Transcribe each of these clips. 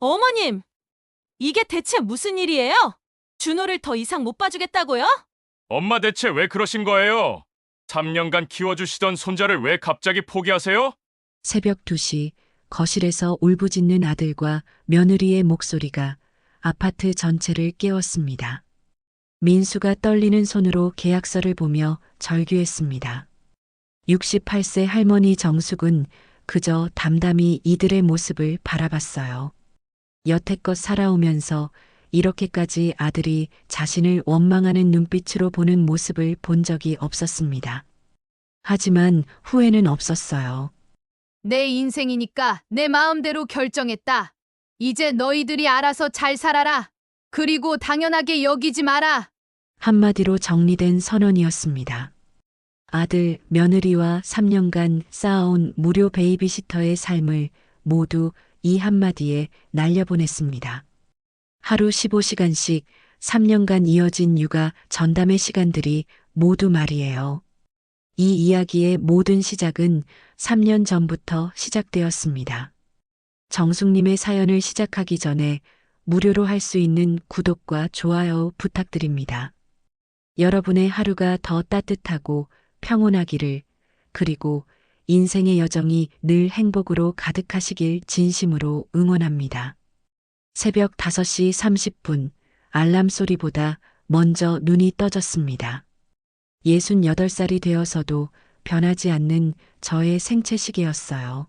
어머님, 이게 대체 무슨 일이에요? 준호를 더 이상 못 봐주겠다고요? 엄마 대체 왜 그러신 거예요? 3년간 키워주시던 손자를 왜 갑자기 포기하세요? 새벽 2시 거실에서 울부짖는 아들과 며느리의 목소리가 아파트 전체를 깨웠습니다. 민수가 떨리는 손으로 계약서를 보며 절규했습니다. 68세 할머니 정숙은 그저 담담히 이들의 모습을 바라봤어요. 여태껏 살아오면서 이렇게까지 아들이 자신을 원망하는 눈빛으로 보는 모습을 본 적이 없었습니다. 하지만 후회는 없었어요. 내 인생이니까 내 마음대로 결정했다. 이제 너희들이 알아서 잘 살아라. 그리고 당연하게 여기지 마라. 한마디로 정리된 선언이었습니다. 아들, 며느리와 3년간 쌓아온 무료 베이비시터의 삶을 모두 이 한마디에 날려보냈습니다. 하루 15시간씩 3년간 이어진 육아 전담의 시간들이 모두 말이에요. 이 이야기의 모든 시작은 3년 전부터 시작되었습니다. 정숙님의 사연을 시작하기 전에 무료로 할 수 있는 구독과 좋아요 부탁드립니다. 여러분의 하루가 더 따뜻하고 평온하기를, 그리고 인생의 여정이 늘 행복으로 가득하시길 진심으로 응원합니다. 새벽 5시 30분, 알람 소리보다 먼저 눈이 떠졌습니다. 68살이 되어서도 변하지 않는 저의 생체시계였어요.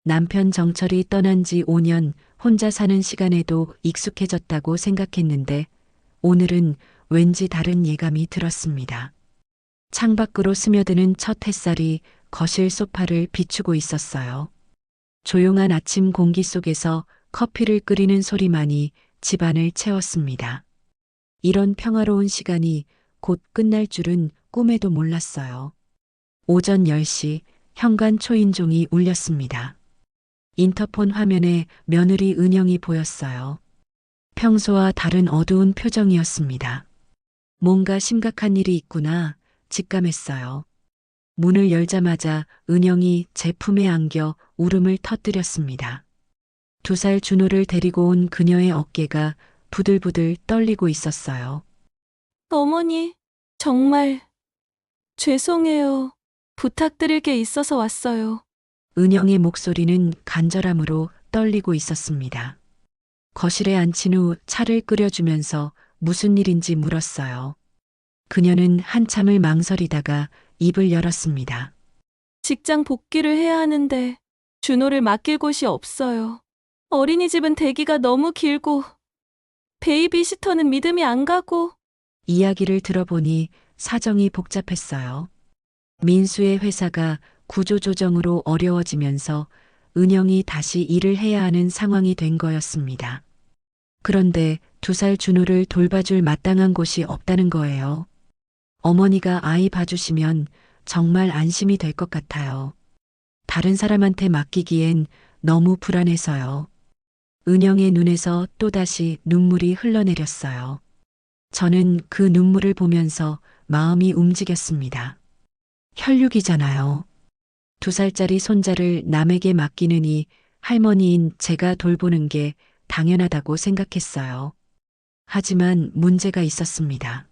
남편 정철이 떠난 지 5년 혼자 사는 시간에도 익숙해졌다고 생각했는데 오늘은 왠지 다른 예감이 들었습니다. 창밖으로 스며드는 첫 햇살이 거실 소파를 비추고 있었어요. 조용한 아침 공기 속에서 커피를 끓이는 소리만이 집안을 채웠습니다. 이런 평화로운 시간이 곧 끝날 줄은 꿈에도 몰랐어요. 오전 10시 현관 초인종이 울렸습니다. 인터폰 화면에 며느리 은영이 보였어요. 평소와 다른 어두운 표정이었습니다. 뭔가 심각한 일이 있구나 직감했어요. 문을 열자마자 은영이 제 품에 안겨 울음을 터뜨렸습니다. 2살 준호를 데리고 온 그녀의 어깨가 부들부들 떨리고 있었어요. 어머니, 정말 죄송해요. 부탁드릴 게 있어서 왔어요. 은영의 목소리는 간절함으로 떨리고 있었습니다. 거실에 앉힌 후 차를 끓여주면서 무슨 일인지 물었어요. 그녀는 한참을 망설이다가 입을 열었습니다. 직장 복귀를 해야 하는데 준호를 맡길 곳이 없어요. 어린이집은 대기가 너무 길고 베이비시터는 믿음이 안 가고. 이야기를 들어보니 사정이 복잡했어요. 민수의 회사가 구조조정으로 어려워지면서 은영이 다시 일을 해야 하는 상황이 된 거였습니다. 그런데 2살 준호를 돌봐줄 마땅한 곳이 없다는 거예요. 어머니가 아이 봐주시면 정말 안심이 될 것 같아요. 다른 사람한테 맡기기엔 너무 불안해서요. 은영의 눈에서 또다시 눈물이 흘러내렸어요. 저는 그 눈물을 보면서 마음이 움직였습니다. 혈육이잖아요. 2살짜리 손자를 남에게 맡기느니 할머니인 제가 돌보는 게 당연하다고 생각했어요. 하지만 문제가 있었습니다.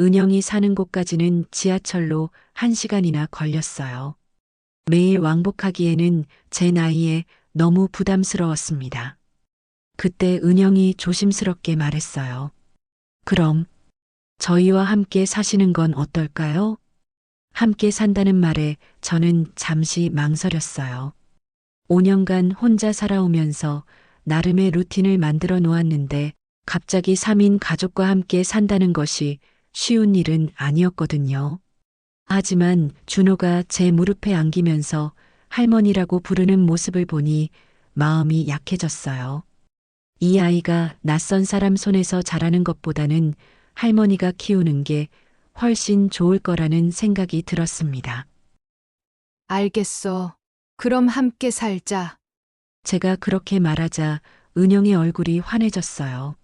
은영이 사는 곳까지는 지하철로 1시간이나 걸렸어요. 매일 왕복하기에는 제 나이에 너무 부담스러웠습니다. 그때 은영이 조심스럽게 말했어요. 그럼 저희와 함께 사시는 건 어떨까요? 함께 산다는 말에 저는 잠시 망설였어요. 5년간 혼자 살아오면서 나름의 루틴을 만들어 놓았는데 갑자기 3인 가족과 함께 산다는 것이 쉬운 일은 아니었거든요. 하지만 준호가 제 무릎에 안기면서 할머니라고 부르는 모습을 보니 마음이 약해졌어요. 이 아이가 낯선 사람 손에서 자라는 것보다는 할머니가 키우는 게 훨씬 좋을 거라는 생각이 들었습니다. 알겠어. 그럼 함께 살자. 제가 그렇게 말하자 은영의 얼굴이 환해졌어요.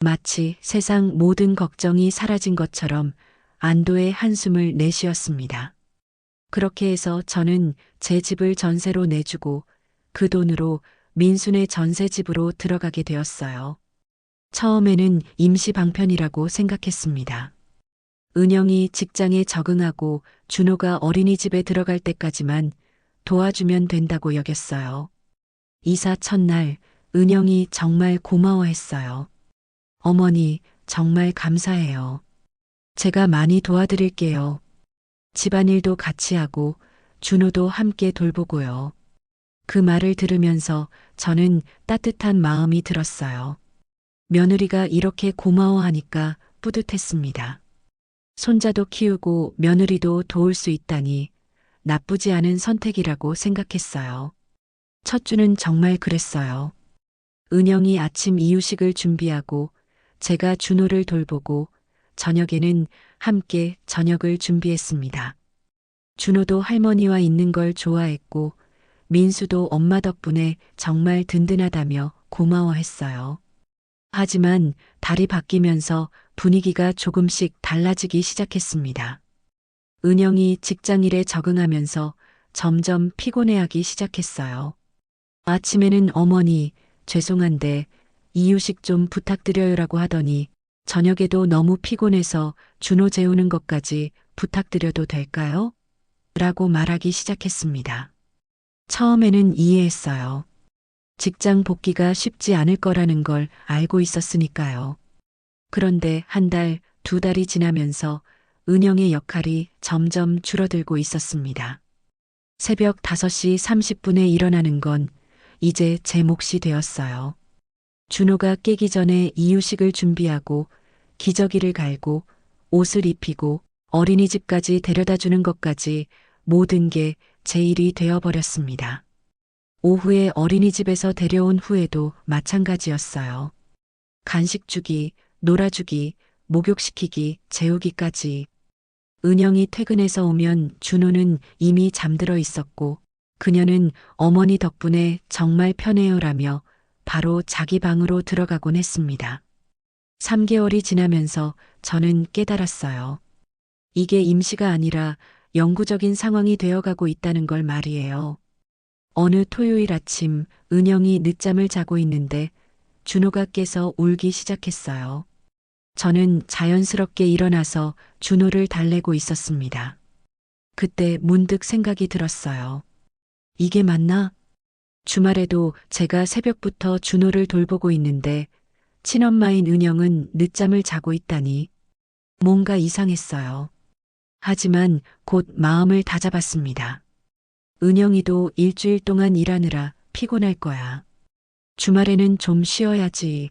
마치 세상 모든 걱정이 사라진 것처럼 안도의 한숨을 내쉬었습니다. 그렇게 해서 저는 제 집을 전세로 내주고 그 돈으로 민수네 전세집으로 들어가게 되었어요. 처음에는 임시 방편이라고 생각했습니다. 은영이 직장에 적응하고 준호가 어린이집에 들어갈 때까지만 도와주면 된다고 여겼어요. 이사 첫날 은영이 정말 고마워했어요. 어머니, 정말 감사해요. 제가 많이 도와드릴게요. 집안일도 같이 하고 준호도 함께 돌보고요. 그 말을 들으면서 저는 따뜻한 마음이 들었어요. 며느리가 이렇게 고마워하니까 뿌듯했습니다. 손자도 키우고 며느리도 도울 수 있다니 나쁘지 않은 선택이라고 생각했어요. 첫 주는 정말 그랬어요. 은영이 아침 이유식을 준비하고 제가 준호를 돌보고 저녁에는 함께 저녁을 준비했습니다. 준호도 할머니와 있는 걸 좋아했고 민수도 엄마 덕분에 정말 든든하다며 고마워했어요. 하지만 달이 바뀌면서 분위기가 조금씩 달라지기 시작했습니다. 은영이 직장일에 적응하면서 점점 피곤해하기 시작했어요. 아침에는 어머니, 죄송한데 이유식 좀 부탁드려요라고 하더니 저녁에도 너무 피곤해서 준호 재우는 것까지 부탁드려도 될까요? 라고 말하기 시작했습니다. 처음에는 이해했어요. 직장 복귀가 쉽지 않을 거라는 걸 알고 있었으니까요. 그런데 한 달, 두 달이 지나면서 은영의 역할이 점점 줄어들고 있었습니다. 새벽 5시 30분에 일어나는 건 이제 제 몫이 되었어요. 준호가 깨기 전에 이유식을 준비하고 기저귀를 갈고 옷을 입히고 어린이집까지 데려다 주는 것까지 모든 게 제 일이 되어버렸습니다. 오후에 어린이집에서 데려온 후에도 마찬가지였어요. 간식 주기, 놀아주기, 목욕시키기, 재우기까지. 은영이 퇴근해서 오면 준호는 이미 잠들어 있었고 그녀는 어머니 덕분에 정말 편해요라며 바로 자기 방으로 들어가곤 했습니다. 3개월이 지나면서 저는 깨달았어요. 이게 임시가 아니라 영구적인 상황이 되어가고 있다는 걸 말이에요. 어느 토요일 아침 은영이 늦잠을 자고 있는데 준호가 깨서 울기 시작했어요. 저는 자연스럽게 일어나서 준호를 달래고 있었습니다. 그때 문득 생각이 들었어요. 이게 맞나? 주말에도 제가 새벽부터 준호를 돌보고 있는데 친엄마인 은영은 늦잠을 자고 있다니 뭔가 이상했어요. 하지만 곧 마음을 다잡았습니다. 은영이도 일주일 동안 일하느라 피곤할 거야. 주말에는 좀 쉬어야지.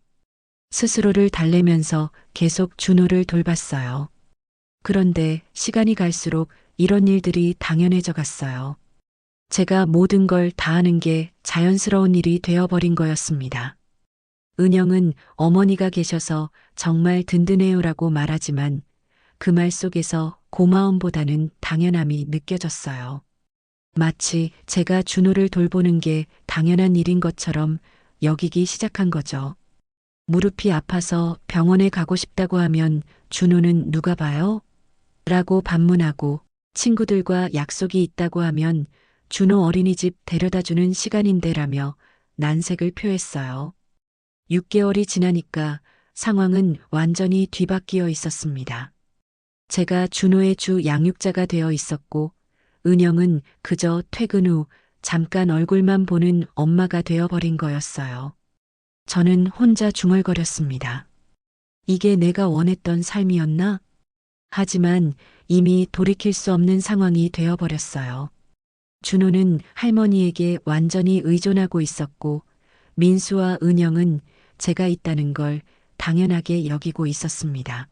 스스로를 달래면서 계속 준호를 돌봤어요. 그런데 시간이 갈수록 이런 일들이 당연해져 갔어요. 제가 모든 걸 다 하는 게 자연스러운 일이 되어버린 거였습니다. 은영은 어머니가 계셔서 정말 든든해요라고 말하지만 그 말 속에서 고마움보다는 당연함이 느껴졌어요. 마치 제가 준호를 돌보는 게 당연한 일인 것처럼 여기기 시작한 거죠. 무릎이 아파서 병원에 가고 싶다고 하면 준호는 누가 봐요? 라고 반문하고 친구들과 약속이 있다고 하면 준호 어린이집 데려다주는 시간인데라며 난색을 표했어요. 6개월이 지나니까 상황은 완전히 뒤바뀌어 있었습니다. 제가 준호의 주 양육자가 되어 있었고 은영은 그저 퇴근 후 잠깐 얼굴만 보는 엄마가 되어버린 거였어요. 저는 혼자 중얼거렸습니다. 이게 내가 원했던 삶이었나? 하지만 이미 돌이킬 수 없는 상황이 되어버렸어요. 준호는 할머니에게 완전히 의존하고 있었고 민수와 은영은 제가 있다는 걸 당연하게 여기고 있었습니다.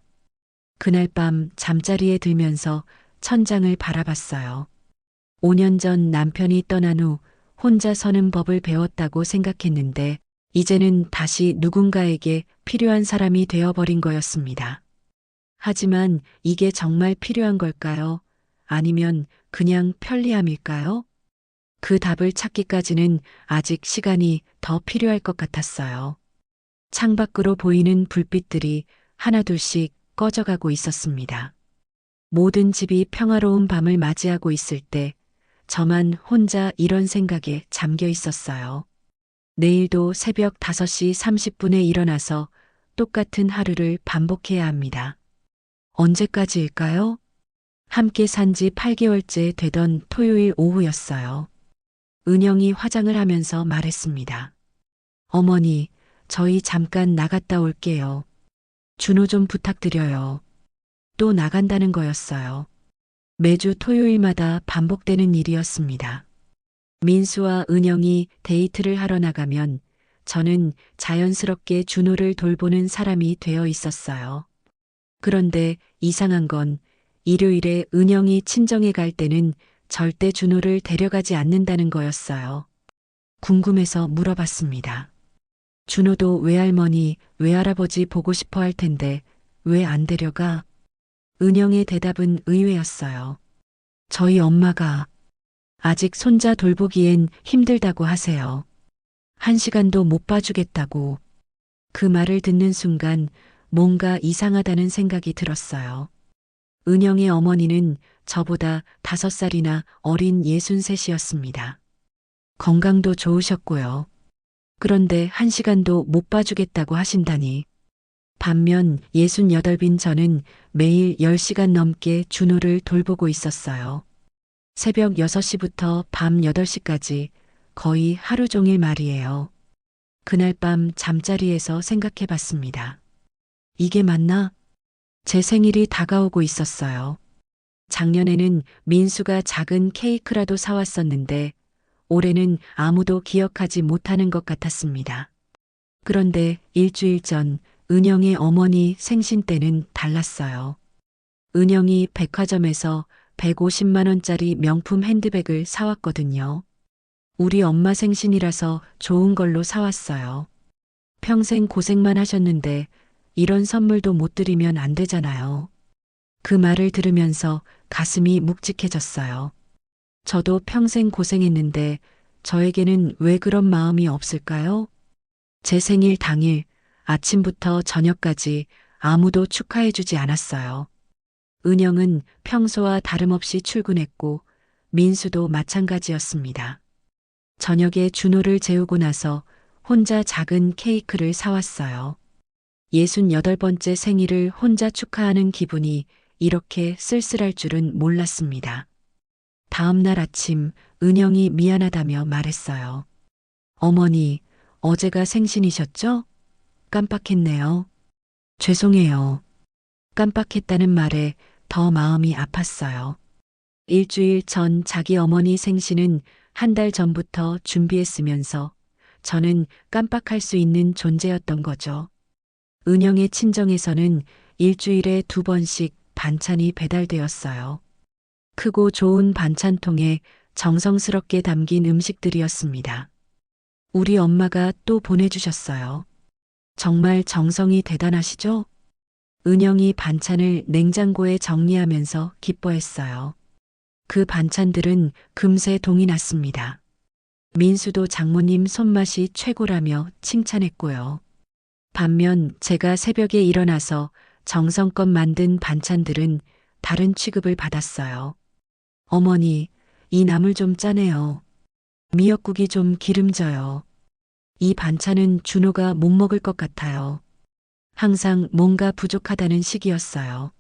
그날 밤 잠자리에 들면서 천장을 바라봤어요. 5년 전 남편이 떠난 후 혼자 서는 법을 배웠다고 생각했는데 이제는 다시 누군가에게 필요한 사람이 되어버린 거였습니다. 하지만 이게 정말 필요한 걸까요? 아니면 그냥 편리함일까요? 그 답을 찾기까지는 아직 시간이 더 필요할 것 같았어요. 창밖으로 보이는 불빛들이 하나둘씩 꺼져가고 있었습니다. 모든 집이 평화로운 밤을 맞이하고 있을 때 저만 혼자 이런 생각에 잠겨 있었어요. 내일도 새벽 5시 30분에 일어나서 똑같은 하루를 반복해야 합니다. 언제까지일까요? 함께 산 지 8개월째 되던 토요일 오후였어요. 은영이 화장을 하면서 말했습니다. 어머니, 저희 잠깐 나갔다 올게요. 준호 좀 부탁드려요. 또 나간다는 거였어요. 매주 토요일마다 반복되는 일이었습니다. 민수와 은영이 데이트를 하러 나가면 저는 자연스럽게 준호를 돌보는 사람이 되어 있었어요. 그런데 이상한 건 일요일에 은영이 친정에 갈 때는 절대 준호를 데려가지 않는다는 거였어요. 궁금해서 물어봤습니다. 준호도 외할머니, 외할아버지 보고 싶어 할 텐데 왜 안 데려가? 은영의 대답은 의외였어요. 저희 엄마가 아직 손자 돌보기엔 힘들다고 하세요. 1시간도 못 봐주겠다고. 그 말을 듣는 순간 뭔가 이상하다는 생각이 들었어요. 은영의 어머니는 저보다 5살이나 어린 63이었습니다. 건강도 좋으셨고요. 그런데 1시간도 못 봐주겠다고 하신다니. 반면 68인 저는 매일 10시간 넘게 준호를 돌보고 있었어요. 새벽 6시부터 밤 8시까지 거의 하루 종일 말이에요. 그날 밤 잠자리에서 생각해 봤습니다. 이게 맞나? 제 생일이 다가오고 있었어요. 작년에는 민수가 작은 케이크라도 사왔었는데 올해는 아무도 기억하지 못하는 것 같았습니다. 그런데 일주일 전 은영의 어머니 생신 때는 달랐어요. 은영이 백화점에서 150만 원짜리 명품 핸드백을 사왔거든요. 우리 엄마 생신이라서 좋은 걸로 사왔어요. 평생 고생만 하셨는데 이런 선물도 못 드리면 안 되잖아요. 그 말을 들으면서 가슴이 묵직해졌어요. 저도 평생 고생했는데 저에게는 왜 그런 마음이 없을까요? 제 생일 당일 아침부터 저녁까지 아무도 축하해주지 않았어요. 은영은 평소와 다름없이 출근했고 민수도 마찬가지였습니다. 저녁에 준호를 재우고 나서 혼자 작은 케이크를 사왔어요. 68번째 생일을 혼자 축하하는 기분이 이렇게 쓸쓸할 줄은 몰랐습니다. 다음 날 아침 은영이 미안하다며 말했어요. 어머니, 어제가 생신이셨죠? 깜빡했네요. 죄송해요. 깜빡했다는 말에 더 마음이 아팠어요. 일주일 전 자기 어머니 생신은 1달 전부터 준비했으면서 저는 깜빡할 수 있는 존재였던 거죠. 은영의 친정에서는 일주일에 2번씩 반찬이 배달되었어요. 크고 좋은 반찬통에 정성스럽게 담긴 음식들이었습니다. 우리 엄마가 또 보내주셨어요. 정말 정성이 대단하시죠? 은영이 반찬을 냉장고에 정리하면서 기뻐했어요. 그 반찬들은 금세 동이 났습니다. 민수도 장모님 손맛이 최고라며 칭찬했고요. 반면 제가 새벽에 일어나서 정성껏 만든 반찬들은 다른 취급을 받았어요. 어머니, 이 나물 좀 짜네요. 미역국이 좀 기름져요. 이 반찬은 준호가 못 먹을 것 같아요. 항상 뭔가 부족하다는 시기였어요.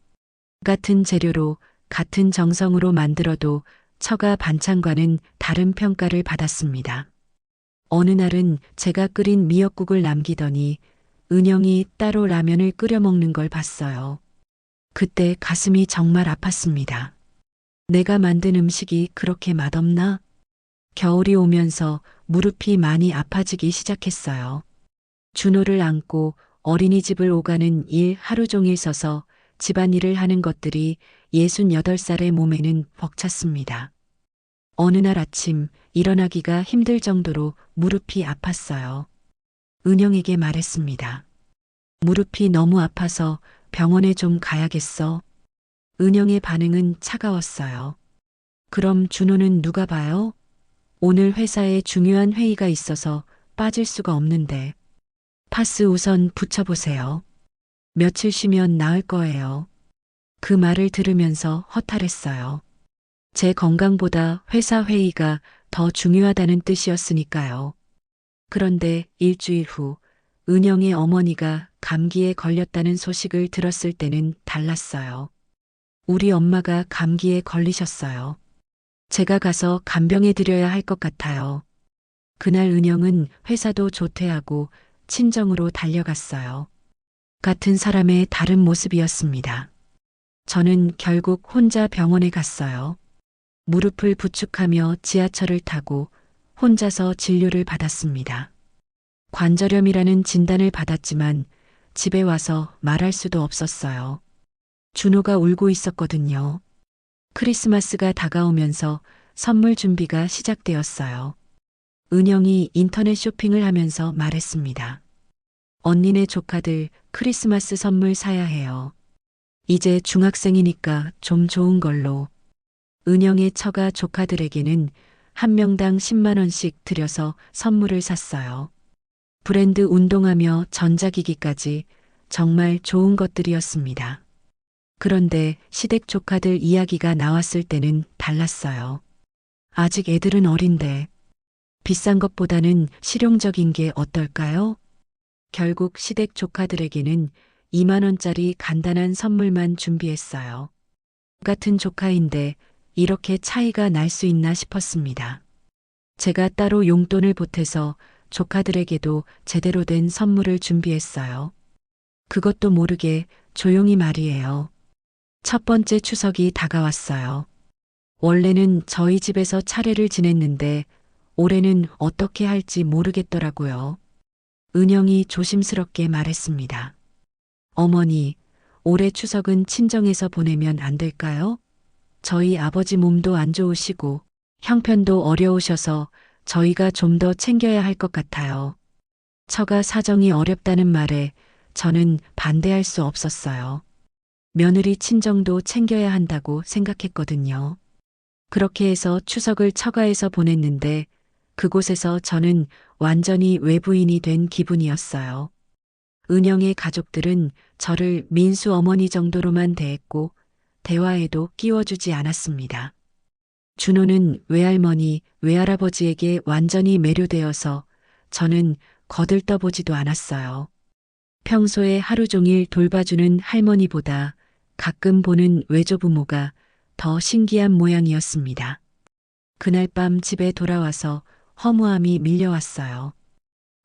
같은 재료로 같은 정성으로 만들어도 처가 반찬과는 다른 평가를 받았습니다. 어느 날은 제가 끓인 미역국을 남기더니 은영이 따로 라면을 끓여 먹는 걸 봤어요. 그때 가슴이 정말 아팠습니다. 내가 만든 음식이 그렇게 맛없나? 겨울이 오면서 무릎이 많이 아파지기 시작했어요. 준호를 안고 어린이집을 오가는 일 하루 종일 서서 집안일을 하는 것들이 68살의 몸에는 벅찼습니다. 어느 날 아침 일어나기가 힘들 정도로 무릎이 아팠어요. 은영에게 말했습니다. 무릎이 너무 아파서 병원에 좀 가야겠어. 은영의 반응은 차가웠어요. 그럼 준호는 누가 봐요? 오늘 회사에 중요한 회의가 있어서 빠질 수가 없는데. 파스 우선 붙여보세요. 며칠 쉬면 나을 거예요. 그 말을 들으면서 허탈했어요. 제 건강보다 회사 회의가 더 중요하다는 뜻이었으니까요. 그런데 일주일 후 은영의 어머니가 감기에 걸렸다는 소식을 들었을 때는 달랐어요. 우리 엄마가 감기에 걸리셨어요. 제가 가서 간병해 드려야 할 것 같아요. 그날 은영은 회사도 조퇴하고 친정으로 달려갔어요. 같은 사람의 다른 모습이었습니다. 저는 결국 혼자 병원에 갔어요. 무릎을 부축하며 지하철을 타고 혼자서 진료를 받았습니다. 관절염이라는 진단을 받았지만 집에 와서 말할 수도 없었어요. 준호가 울고 있었거든요. 크리스마스가 다가오면서 선물 준비가 시작되었어요. 은영이 인터넷 쇼핑을 하면서 말했습니다. 언니네 조카들 크리스마스 선물 사야 해요. 이제 중학생이니까 좀 좋은 걸로. 은영의 처가 조카들에게는 한 명당 10만 원씩 들여서 선물을 샀어요. 브랜드 운동화며 전자기기까지 정말 좋은 것들이었습니다. 그런데 시댁 조카들 이야기가 나왔을 때는 달랐어요. 아직 애들은 어린데 비싼 것보다는 실용적인 게 어떨까요? 결국 시댁 조카들에게는 2만 원짜리 간단한 선물만 준비했어요. 같은 조카인데 이렇게 차이가 날 수 있나 싶었습니다. 제가 따로 용돈을 보태서 조카들에게도 제대로 된 선물을 준비했어요. 그것도 모르게 조용히 말이에요. 첫 번째 추석이 다가왔어요. 원래는 저희 집에서 차례를 지냈는데 올해는 어떻게 할지 모르겠더라고요. 은영이 조심스럽게 말했습니다. 어머니, 올해 추석은 친정에서 보내면 안 될까요? 저희 아버지 몸도 안 좋으시고 형편도 어려우셔서 저희가 좀 더 챙겨야 할 것 같아요. 처가 사정이 어렵다는 말에 저는 반대할 수 없었어요. 며느리 친정도 챙겨야 한다고 생각했거든요. 그렇게 해서 추석을 처가에서 보냈는데 그곳에서 저는 완전히 외부인이 된 기분이었어요. 은영의 가족들은 저를 민수 어머니 정도로만 대했고 대화에도 끼워주지 않았습니다. 준호는 외할머니, 외할아버지에게 완전히 매료되어서 저는 거들떠보지도 않았어요. 평소에 하루 종일 돌봐주는 할머니보다 가끔 보는 외조부모가 더 신기한 모양이었습니다. 그날 밤 집에 돌아와서 허무함이 밀려왔어요.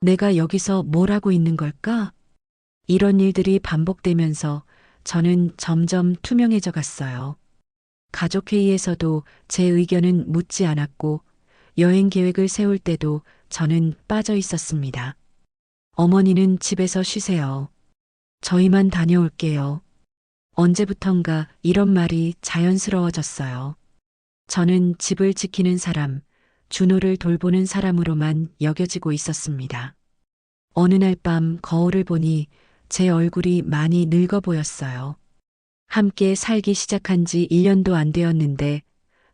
내가 여기서 뭘 하고 있는 걸까? 이런 일들이 반복되면서 저는 점점 투명해져 갔어요. 가족회의에서도 제 의견은 묻지 않았고 여행 계획을 세울 때도 저는 빠져 있었습니다. 어머니는 집에서 쉬세요. 저희만 다녀올게요. 언제부턴가 이런 말이 자연스러워졌어요. 저는 집을 지키는 사람, 준호를 돌보는 사람으로만 여겨지고 있었습니다. 어느 날 밤 거울을 보니 제 얼굴이 많이 늙어 보였어요. 함께 살기 시작한 지 1년도 안 되었는데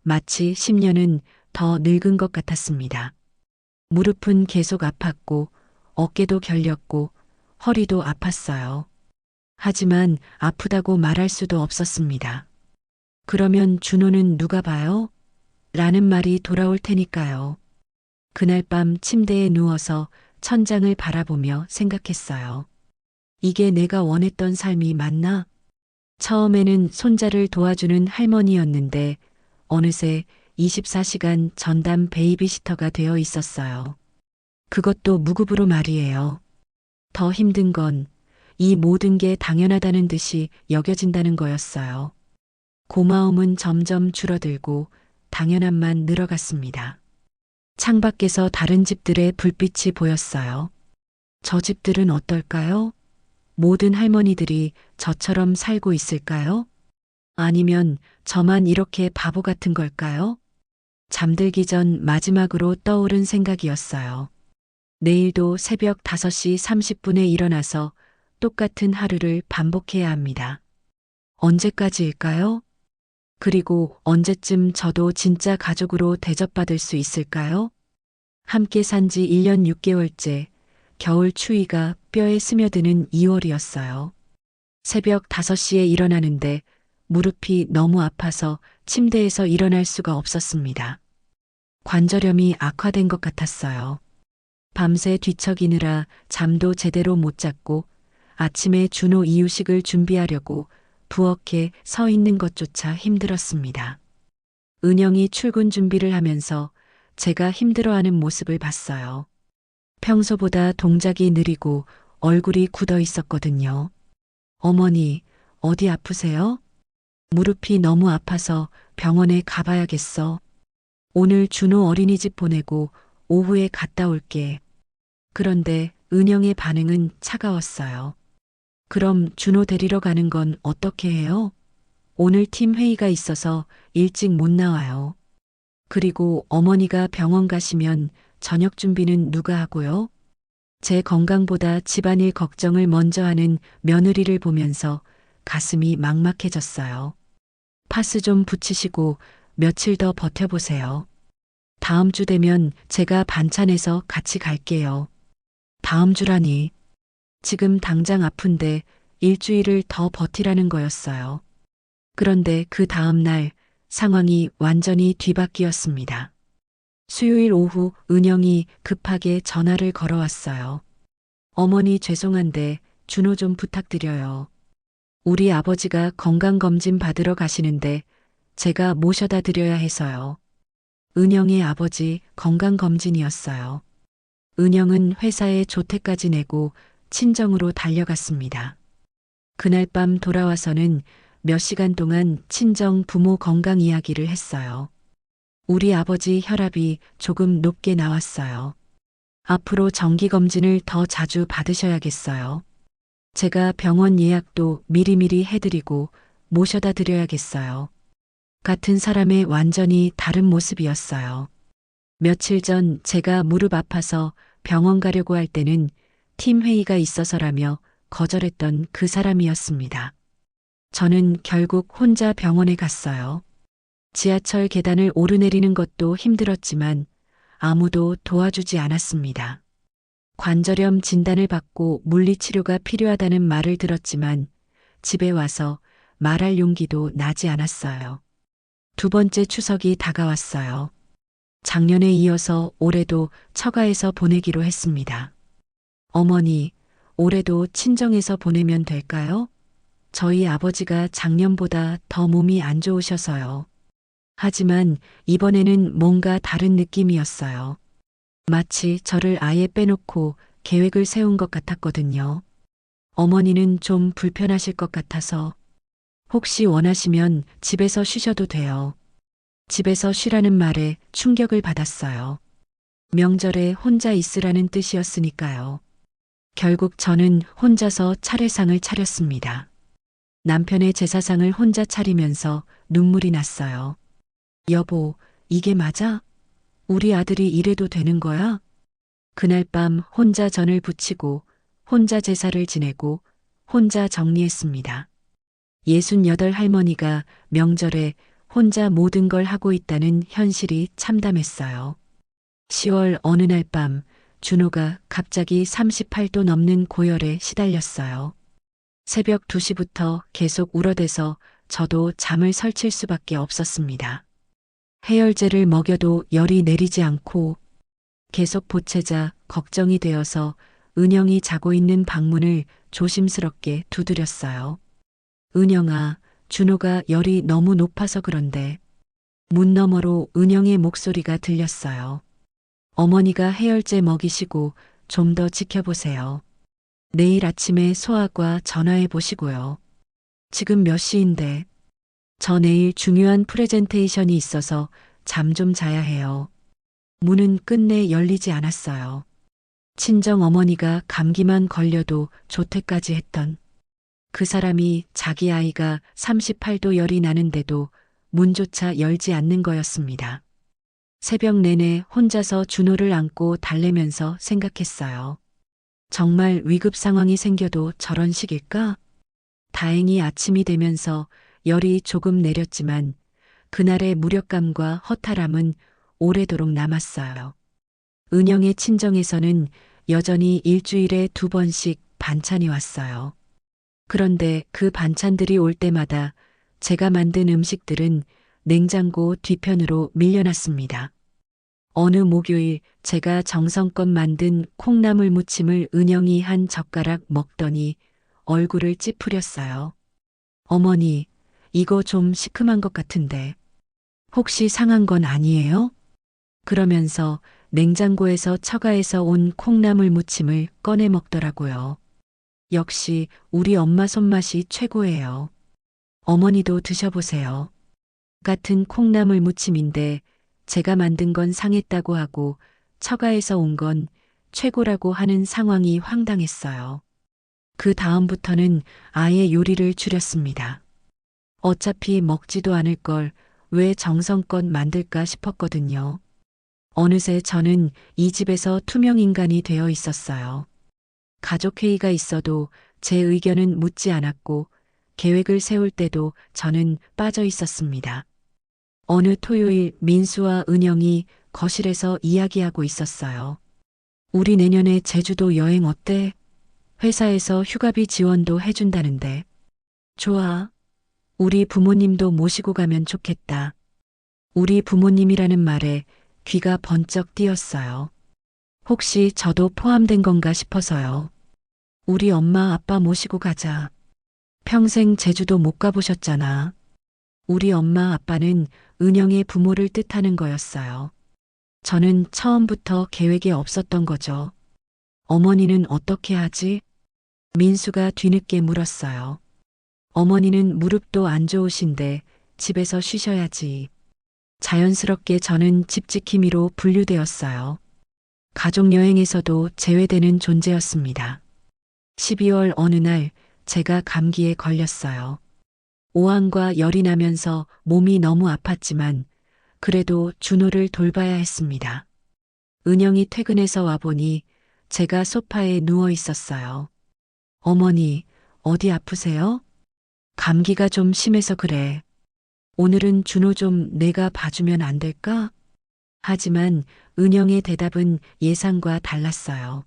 마치 10년은 더 늙은 것 같았습니다. 무릎은 계속 아팠고 어깨도 결렸고 허리도 아팠어요. 하지만 아프다고 말할 수도 없었습니다. 그러면 준호는 누가 봐요? 라는 말이 돌아올 테니까요. 그날 밤 침대에 누워서 천장을 바라보며 생각했어요. 이게 내가 원했던 삶이 맞나? 처음에는 손자를 도와주는 할머니였는데 어느새 24시간 전담 베이비시터가 되어 있었어요. 그것도 무급으로 말이에요. 더 힘든 건 이 모든 게 당연하다는 듯이 여겨진다는 거였어요. 고마움은 점점 줄어들고 당연함만 늘어갔습니다. 창밖에서 다른 집들의 불빛이 보였어요. 저 집들은 어떨까요? 모든 할머니들이 저처럼 살고 있을까요? 아니면 저만 이렇게 바보 같은 걸까요? 잠들기 전 마지막으로 떠오른 생각이었어요. 내일도 새벽 5시 30분에 일어나서 똑같은 하루를 반복해야 합니다. 언제까지일까요? 그리고 언제쯤 저도 진짜 가족으로 대접받을 수 있을까요? 함께 산 지 1년 6개월째, 겨울 추위가 뼈에 스며드는 2월이었어요. 새벽 5시에 일어나는데 무릎이 너무 아파서 침대에서 일어날 수가 없었습니다. 관절염이 악화된 것 같았어요. 밤새 뒤척이느라 잠도 제대로 못 잤고 아침에 준호 이유식을 준비하려고 부엌에 서 있는 것조차 힘들었습니다. 은영이 출근 준비를 하면서 제가 힘들어하는 모습을 봤어요. 평소보다 동작이 느리고 얼굴이 굳어 있었거든요. 어머니, 어디 아프세요? 무릎이 너무 아파서 병원에 가봐야겠어. 오늘 준호 어린이집 보내고 오후에 갔다 올게. 그런데 은영의 반응은 차가웠어요. 그럼 준호 데리러 가는 건 어떻게 해요? 오늘 팀 회의가 있어서 일찍 못 나와요. 그리고 어머니가 병원 가시면 저녁 준비는 누가 하고요? 제 건강보다 집안일 걱정을 먼저 하는 며느리를 보면서 가슴이 막막해졌어요. 파스 좀 붙이시고 며칠 더 버텨보세요. 다음 주 되면 제가 반찬해서 같이 갈게요. 다음 주라니. 지금 당장 아픈데 일주일을 더 버티라는 거였어요. 그런데 그 다음 날 상황이 완전히 뒤바뀌었습니다. 수요일 오후 은영이 급하게 전화를 걸어왔어요. 어머니 죄송한데 준호 좀 부탁드려요. 우리 아버지가 건강검진 받으러 가시는데 제가 모셔다 드려야 해서요. 은영의 아버지 건강검진이었어요. 은영은 회사에 조퇴까지 내고 친정으로 달려갔습니다. 그날 밤 돌아와서는 몇 시간 동안 친정 부모 건강 이야기를 했어요. 우리 아버지 혈압이 조금 높게 나왔어요. 앞으로 정기검진을 더 자주 받으셔야겠어요. 제가 병원 예약도 미리미리 해드리고 모셔다 드려야겠어요. 같은 사람의 완전히 다른 모습이었어요. 며칠 전 제가 무릎 아파서 병원 가려고 할 때는 팀 회의가 있어서라며 거절했던 그 사람이었습니다. 저는 결국 혼자 병원에 갔어요. 지하철 계단을 오르내리는 것도 힘들었지만 아무도 도와주지 않았습니다. 관절염 진단을 받고 물리치료가 필요하다는 말을 들었지만 집에 와서 말할 용기도 나지 않았어요. 두 번째 추석이 다가왔어요. 작년에 이어서 올해도 처가에서 보내기로 했습니다. 어머니, 올해도 친정에서 보내면 될까요? 저희 아버지가 작년보다 더 몸이 안 좋으셔서요. 하지만 이번에는 뭔가 다른 느낌이었어요. 마치 저를 아예 빼놓고 계획을 세운 것 같았거든요. 어머니는 좀 불편하실 것 같아서 혹시 원하시면 집에서 쉬셔도 돼요. 집에서 쉬라는 말에 충격을 받았어요. 명절에 혼자 있으라는 뜻이었으니까요. 결국 저는 혼자서 차례상을 차렸습니다. 남편의 제사상을 혼자 차리면서 눈물이 났어요. 여보, 이게 맞아? 우리 아들이 이래도 되는 거야? 그날 밤 혼자 전을 부치고 혼자 제사를 지내고 혼자 정리했습니다. 68 할머니가 명절에 혼자 모든 걸 하고 있다는 현실이 참담했어요. 10월 어느 날 밤 준호가 갑자기 38도 넘는 고열에 시달렸어요. 새벽 2시부터 계속 울어대서 저도 잠을 설칠 수밖에 없었습니다. 해열제를 먹여도 열이 내리지 않고 계속 보채자 걱정이 되어서 은영이 자고 있는 방문을 조심스럽게 두드렸어요. 은영아, 준호가 열이 너무 높아서 그런데. 문 너머로 은영의 목소리가 들렸어요. 어머니가 해열제 먹이시고 좀 더 지켜보세요. 내일 아침에 소아과 전화해 보시고요. 지금 몇 시인데? 저 내일 중요한 프레젠테이션이 있어서 잠 좀 자야 해요. 문은 끝내 열리지 않았어요. 친정 어머니가 감기만 걸려도 조퇴까지 했던 그 사람이 자기 아이가 38도 열이 나는데도 문조차 열지 않는 거였습니다. 새벽 내내 혼자서 준호를 안고 달래면서 생각했어요. 정말 위급 상황이 생겨도 저런 식일까? 다행히 아침이 되면서 열이 조금 내렸지만 그날의 무력감과 허탈함은 오래도록 남았어요. 은영의 친정에서는 여전히 일주일에 2번씩 반찬이 왔어요. 그런데 그 반찬들이 올 때마다 제가 만든 음식들은 냉장고 뒤편으로 밀려났습니다. 어느 목요일 제가 정성껏 만든 콩나물 무침을 은영이 한 젓가락 먹더니 얼굴을 찌푸렸어요. 어머니, 이거 좀 시큼한 것 같은데. 혹시 상한 건 아니에요? 그러면서 냉장고에서 처가에서 온 콩나물 무침을 꺼내 먹더라고요. 역시 우리 엄마 손맛이 최고예요. 어머니도 드셔보세요. 같은 콩나물 무침인데 제가 만든 건 상했다고 하고 처가에서 온 건 최고라고 하는 상황이 황당했어요. 그 다음부터는 아예 요리를 줄였습니다. 어차피 먹지도 않을 걸 왜 정성껏 만들까 싶었거든요. 어느새 저는 이 집에서 투명인간이 되어 있었어요. 가족회의가 있어도 제 의견은 묻지 않았고 계획을 세울 때도 저는 빠져 있었습니다. 어느 토요일 민수와 은영이 거실에서 이야기하고 있었어요. 우리 내년에 제주도 여행 어때? 회사에서 휴가비 지원도 해준다는데. 좋아. 우리 부모님도 모시고 가면 좋겠다. 우리 부모님이라는 말에 귀가 번쩍 뛰었어요. 혹시 저도 포함된 건가 싶어서요. 우리 엄마 아빠 모시고 가자. 평생 제주도 못 가보셨잖아. 우리 엄마 아빠는 은영의 부모를 뜻하는 거였어요. 저는 처음부터 계획이 없었던 거죠. 어머니는 어떻게 하지? 민수가 뒤늦게 물었어요. 어머니는 무릎도 안 좋으신데 집에서 쉬셔야지. 자연스럽게 저는 집지킴이로 분류되었어요. 가족여행에서도 제외되는 존재였습니다. 12월 어느 날 제가 감기에 걸렸어요. 오한과 열이 나면서 몸이 너무 아팠지만 그래도 준호를 돌봐야 했습니다. 은영이 퇴근해서 와보니 제가 소파에 누워 있었어요. 어머니, 어디 아프세요? 감기가 좀 심해서 그래. 오늘은 준호 좀 내가 봐주면 안 될까? 하지만 은영의 대답은 예상과 달랐어요.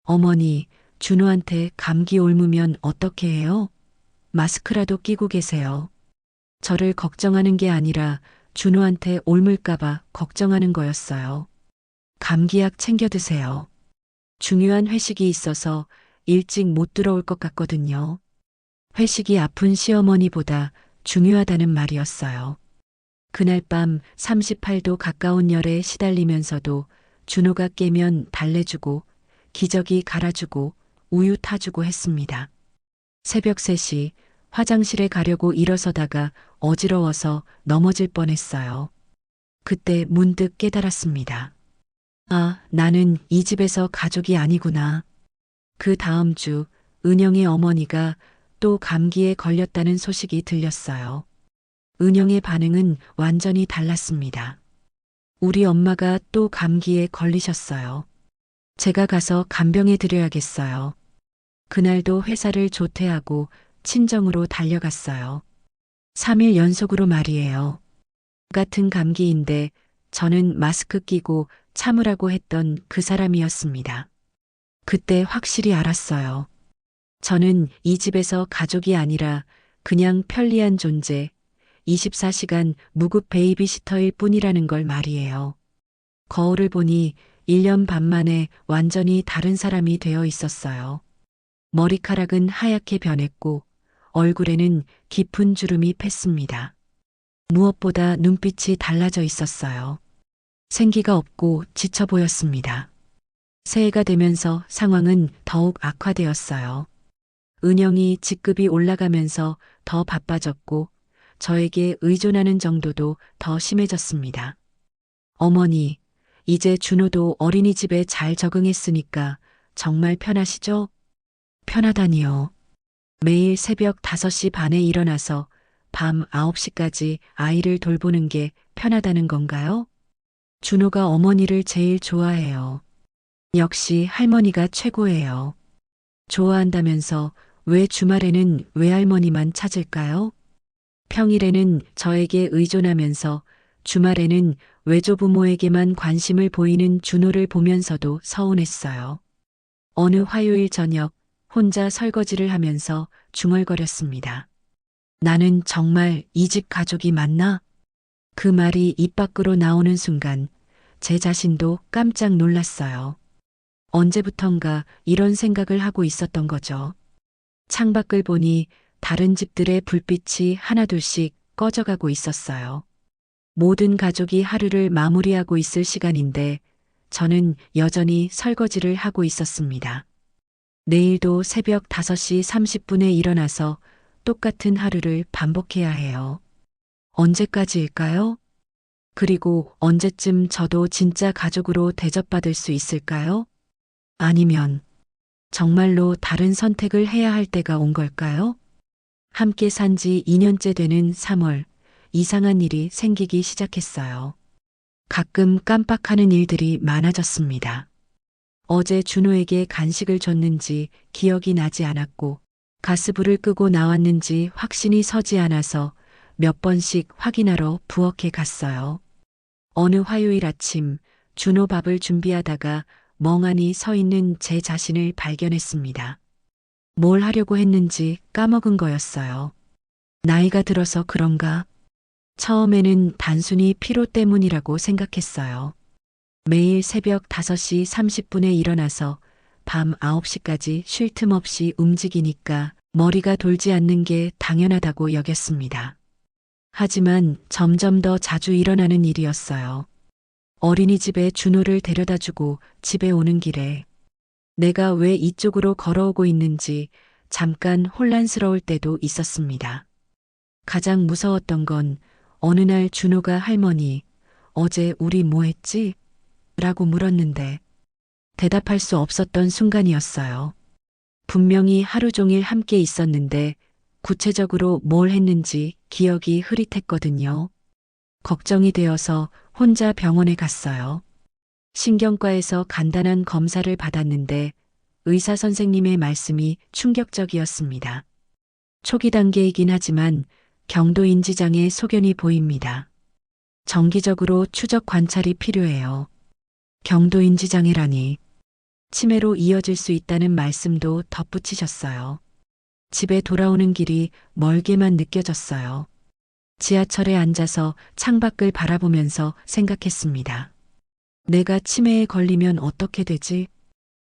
어머니, 준호한테 감기 옮으면 어떻게 해요? 마스크라도 끼고 계세요. 저를 걱정하는 게 아니라 준호한테 옮을까봐 걱정하는 거였어요. 감기약 챙겨 드세요. 중요한 회식이 있어서 일찍 못 들어올 것 같거든요. 회식이 아픈 시어머니보다 중요하다는 말이었어요. 그날 밤 38도 가까운 열에 시달리면서도 준호가 깨면 달래주고 기저귀 갈아주고 우유 타주고 했습니다. 새벽 3시 화장실에 가려고 일어서다가 어지러워서 넘어질 뻔했어요. 그때 문득 깨달았습니다. 아, 나는 이 집에서 가족이 아니구나. 그 다음 주 은영의 어머니가 또 감기에 걸렸다는 소식이 들렸어요. 은영의 반응은 완전히 달랐습니다. 우리 엄마가 또 감기에 걸리셨어요. 제가 가서 간병해 드려야겠어요. 그날도 회사를 조퇴하고 친정으로 달려갔어요. 3일 연속으로 말이에요. 같은 감기인데 저는 마스크 끼고 참으라고 했던 그 사람이었습니다. 그때 확실히 알았어요. 저는 이 집에서 가족이 아니라 그냥 편리한 존재, 24시간 무급 베이비시터일 뿐이라는 걸 말이에요. 거울을 보니 1년 반 만에 완전히 다른 사람이 되어 있었어요. 머리카락은 하얗게 변했고 얼굴에는 깊은 주름이 팼습니다. 무엇보다 눈빛이 달라져 있었어요. 생기가 없고 지쳐 보였습니다. 새해가 되면서 상황은 더욱 악화되었어요. 은영이 직급이 올라가면서 더 바빠졌고 저에게 의존하는 정도도 더 심해졌습니다. 어머니, 이제 준호도 어린이집에 잘 적응했으니까 정말 편하시죠? 편하다니요. 매일 새벽 5시 반에 일어나서 밤 9시까지 아이를 돌보는 게 편하다는 건가요? 준호가 어머니를 제일 좋아해요. 역시 할머니가 최고예요. 좋아한다면서 왜 주말에는 외할머니만 찾을까요? 평일에는 저에게 의존하면서 주말에는 외조부모에게만 관심을 보이는 준호를 보면서도 서운했어요. 어느 화요일 저녁 혼자 설거지를 하면서 중얼거렸습니다. 나는 정말 이 집 가족이 맞나? 그 말이 입 밖으로 나오는 순간 제 자신도 깜짝 놀랐어요. 언제부턴가 이런 생각을 하고 있었던 거죠. 창밖을 보니 다른 집들의 불빛이 하나둘씩 꺼져가고 있었어요. 모든 가족이 하루를 마무리하고 있을 시간인데 저는 여전히 설거지를 하고 있었습니다. 내일도 새벽 5시 30분에 일어나서 똑같은 하루를 반복해야 해요. 언제까지일까요? 그리고 언제쯤 저도 진짜 가족으로 대접받을 수 있을까요? 아니면 정말로 다른 선택을 해야 할 때가 온 걸까요? 함께 산 지 2년째 되는 3월, 이상한 일이 생기기 시작했어요. 가끔 깜빡하는 일들이 많아졌습니다. 어제 준호에게 간식을 줬는지 기억이 나지 않았고, 가스불을 끄고 나왔는지 확신이 서지 않아서 몇 번씩 확인하러 부엌에 갔어요. 어느 화요일 아침, 준호 밥을 준비하다가 멍하니 서 있는 제 자신을 발견했습니다. 뭘 하려고 했는지 까먹은 거였어요. 나이가 들어서 그런가? 처음에는 단순히 피로 때문이라고 생각했어요. 매일 새벽 5시 30분에 일어나서 밤 9시까지 쉴 틈 없이 움직이니까 머리가 돌지 않는 게 당연하다고 여겼습니다. 하지만 점점 더 자주 일어나는 일이었어요. 어린이집에 준호를 데려다주고 집에 오는 길에 내가 왜 이쪽으로 걸어오고 있는지 잠깐 혼란스러울 때도 있었습니다. 가장 무서웠던 건 어느 날 준호가 할머니, 어제 우리 뭐 했지? 라고 물었는데 대답할 수 없었던 순간이었어요. 분명히 하루 종일 함께 있었는데 구체적으로 뭘 했는지 기억이 흐릿했거든요. 걱정이 되어서 혼자 병원에 갔어요. 신경과에서 간단한 검사를 받았는데 의사 선생님의 말씀이 충격적이었습니다. 초기 단계이긴 하지만 경도인지장애 소견이 보입니다. 정기적으로 추적 관찰이 필요해요. 경도인지장애라니 치매로 이어질 수 있다는 말씀도 덧붙이셨어요. 집에 돌아오는 길이 멀게만 느껴졌어요. 지하철에 앉아서 창밖을 바라보면서 생각했습니다. 내가 치매에 걸리면 어떻게 되지?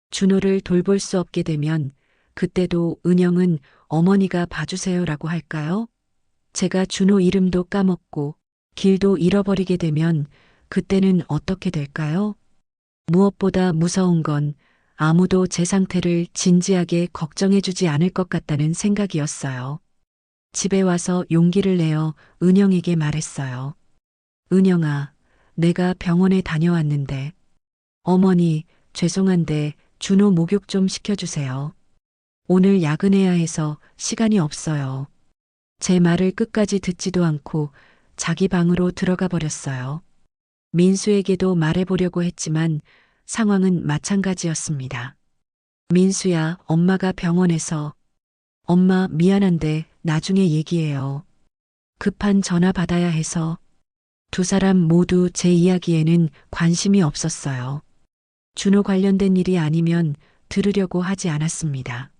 준호를 돌볼 수 없게 되면 그때도 은영은 어머니가 봐주세요라고 할까요? 제가 준호 이름도 까먹고 길도 잃어버리게 되면 그때는 어떻게 될까요? 무엇보다 무서운 건 아무도 제 상태를 진지하게 걱정해주지 않을 것 같다는 생각이었어요. 집에 와서 용기를 내어 은영에게 말했어요. 은영아, 내가 병원에 다녀왔는데 어머니, 죄송한데 준호 목욕 좀 시켜주세요. 오늘 야근해야 해서 시간이 없어요. 제 말을 끝까지 듣지도 않고 자기 방으로 들어가 버렸어요. 민수에게도 말해보려고 했지만 상황은 마찬가지였습니다. 민수야, 엄마가 병원에서. 엄마, 미안한데 나중에 얘기해요. 급한 전화 받아야 해서. 두 사람 모두 제 이야기에는 관심이 없었어요. 준호 관련된 일이 아니면 들으려고 하지 않았습니다.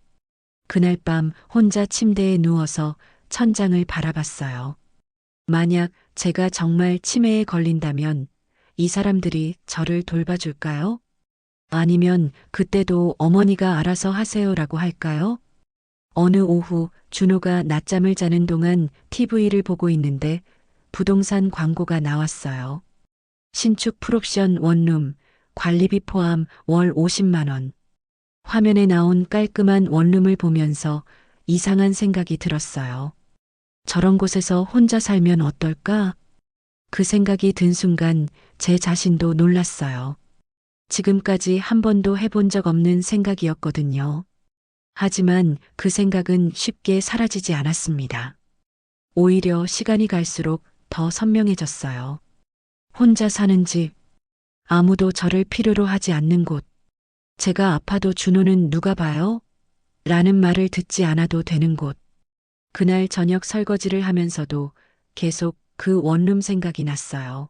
그날 밤 혼자 침대에 누워서 천장을 바라봤어요. 만약 제가 정말 치매에 걸린다면 이 사람들이 저를 돌봐줄까요? 아니면 그때도 어머니가 알아서 하세요라고 할까요? 어느 오후 준호가 낮잠을 자는 동안 TV를 보고 있는데 부동산 광고가 나왔어요. 신축 풀옵션 원룸, 관리비 포함 월 50만 원. 화면에 나온 깔끔한 원룸을 보면서 이상한 생각이 들었어요. 저런 곳에서 혼자 살면 어떨까? 그 생각이 든 순간 제 자신도 놀랐어요. 지금까지 한 번도 해본 적 없는 생각이었거든요. 하지만 그 생각은 쉽게 사라지지 않았습니다. 오히려 시간이 갈수록 더 선명해졌어요. 혼자 사는 집, 아무도 저를 필요로 하지 않는 곳, 제가 아파도 준호는 누가 봐요? 라는 말을 듣지 않아도 되는 곳. 그날 저녁 설거지를 하면서도 계속 그 원룸 생각이 났어요.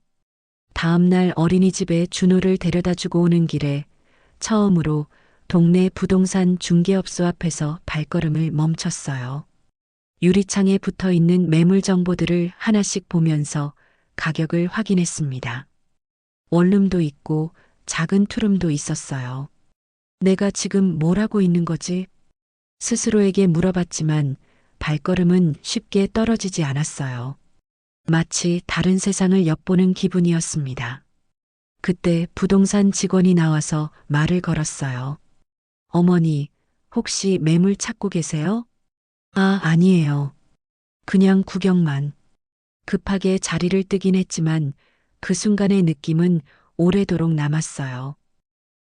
다음날 어린이집에 준호를 데려다 주고 오는 길에 처음으로 동네 부동산 중개업소 앞에서 발걸음을 멈췄어요. 유리창에 붙어 있는 매물 정보들을 하나씩 보면서 가격을 확인했습니다. 원룸도 있고 작은 투룸도 있었어요. 내가 지금 뭘 하고 있는 거지? 스스로에게 물어봤지만 발걸음은 쉽게 떨어지지 않았어요. 마치 다른 세상을 엿보는 기분이었습니다. 그때 부동산 직원이 나와서 말을 걸었어요. 어머니, 혹시 매물 찾고 계세요? 아, 아니에요. 그냥 구경만. 급하게 자리를 뜨긴 했지만 그 순간의 느낌은 오래도록 남았어요.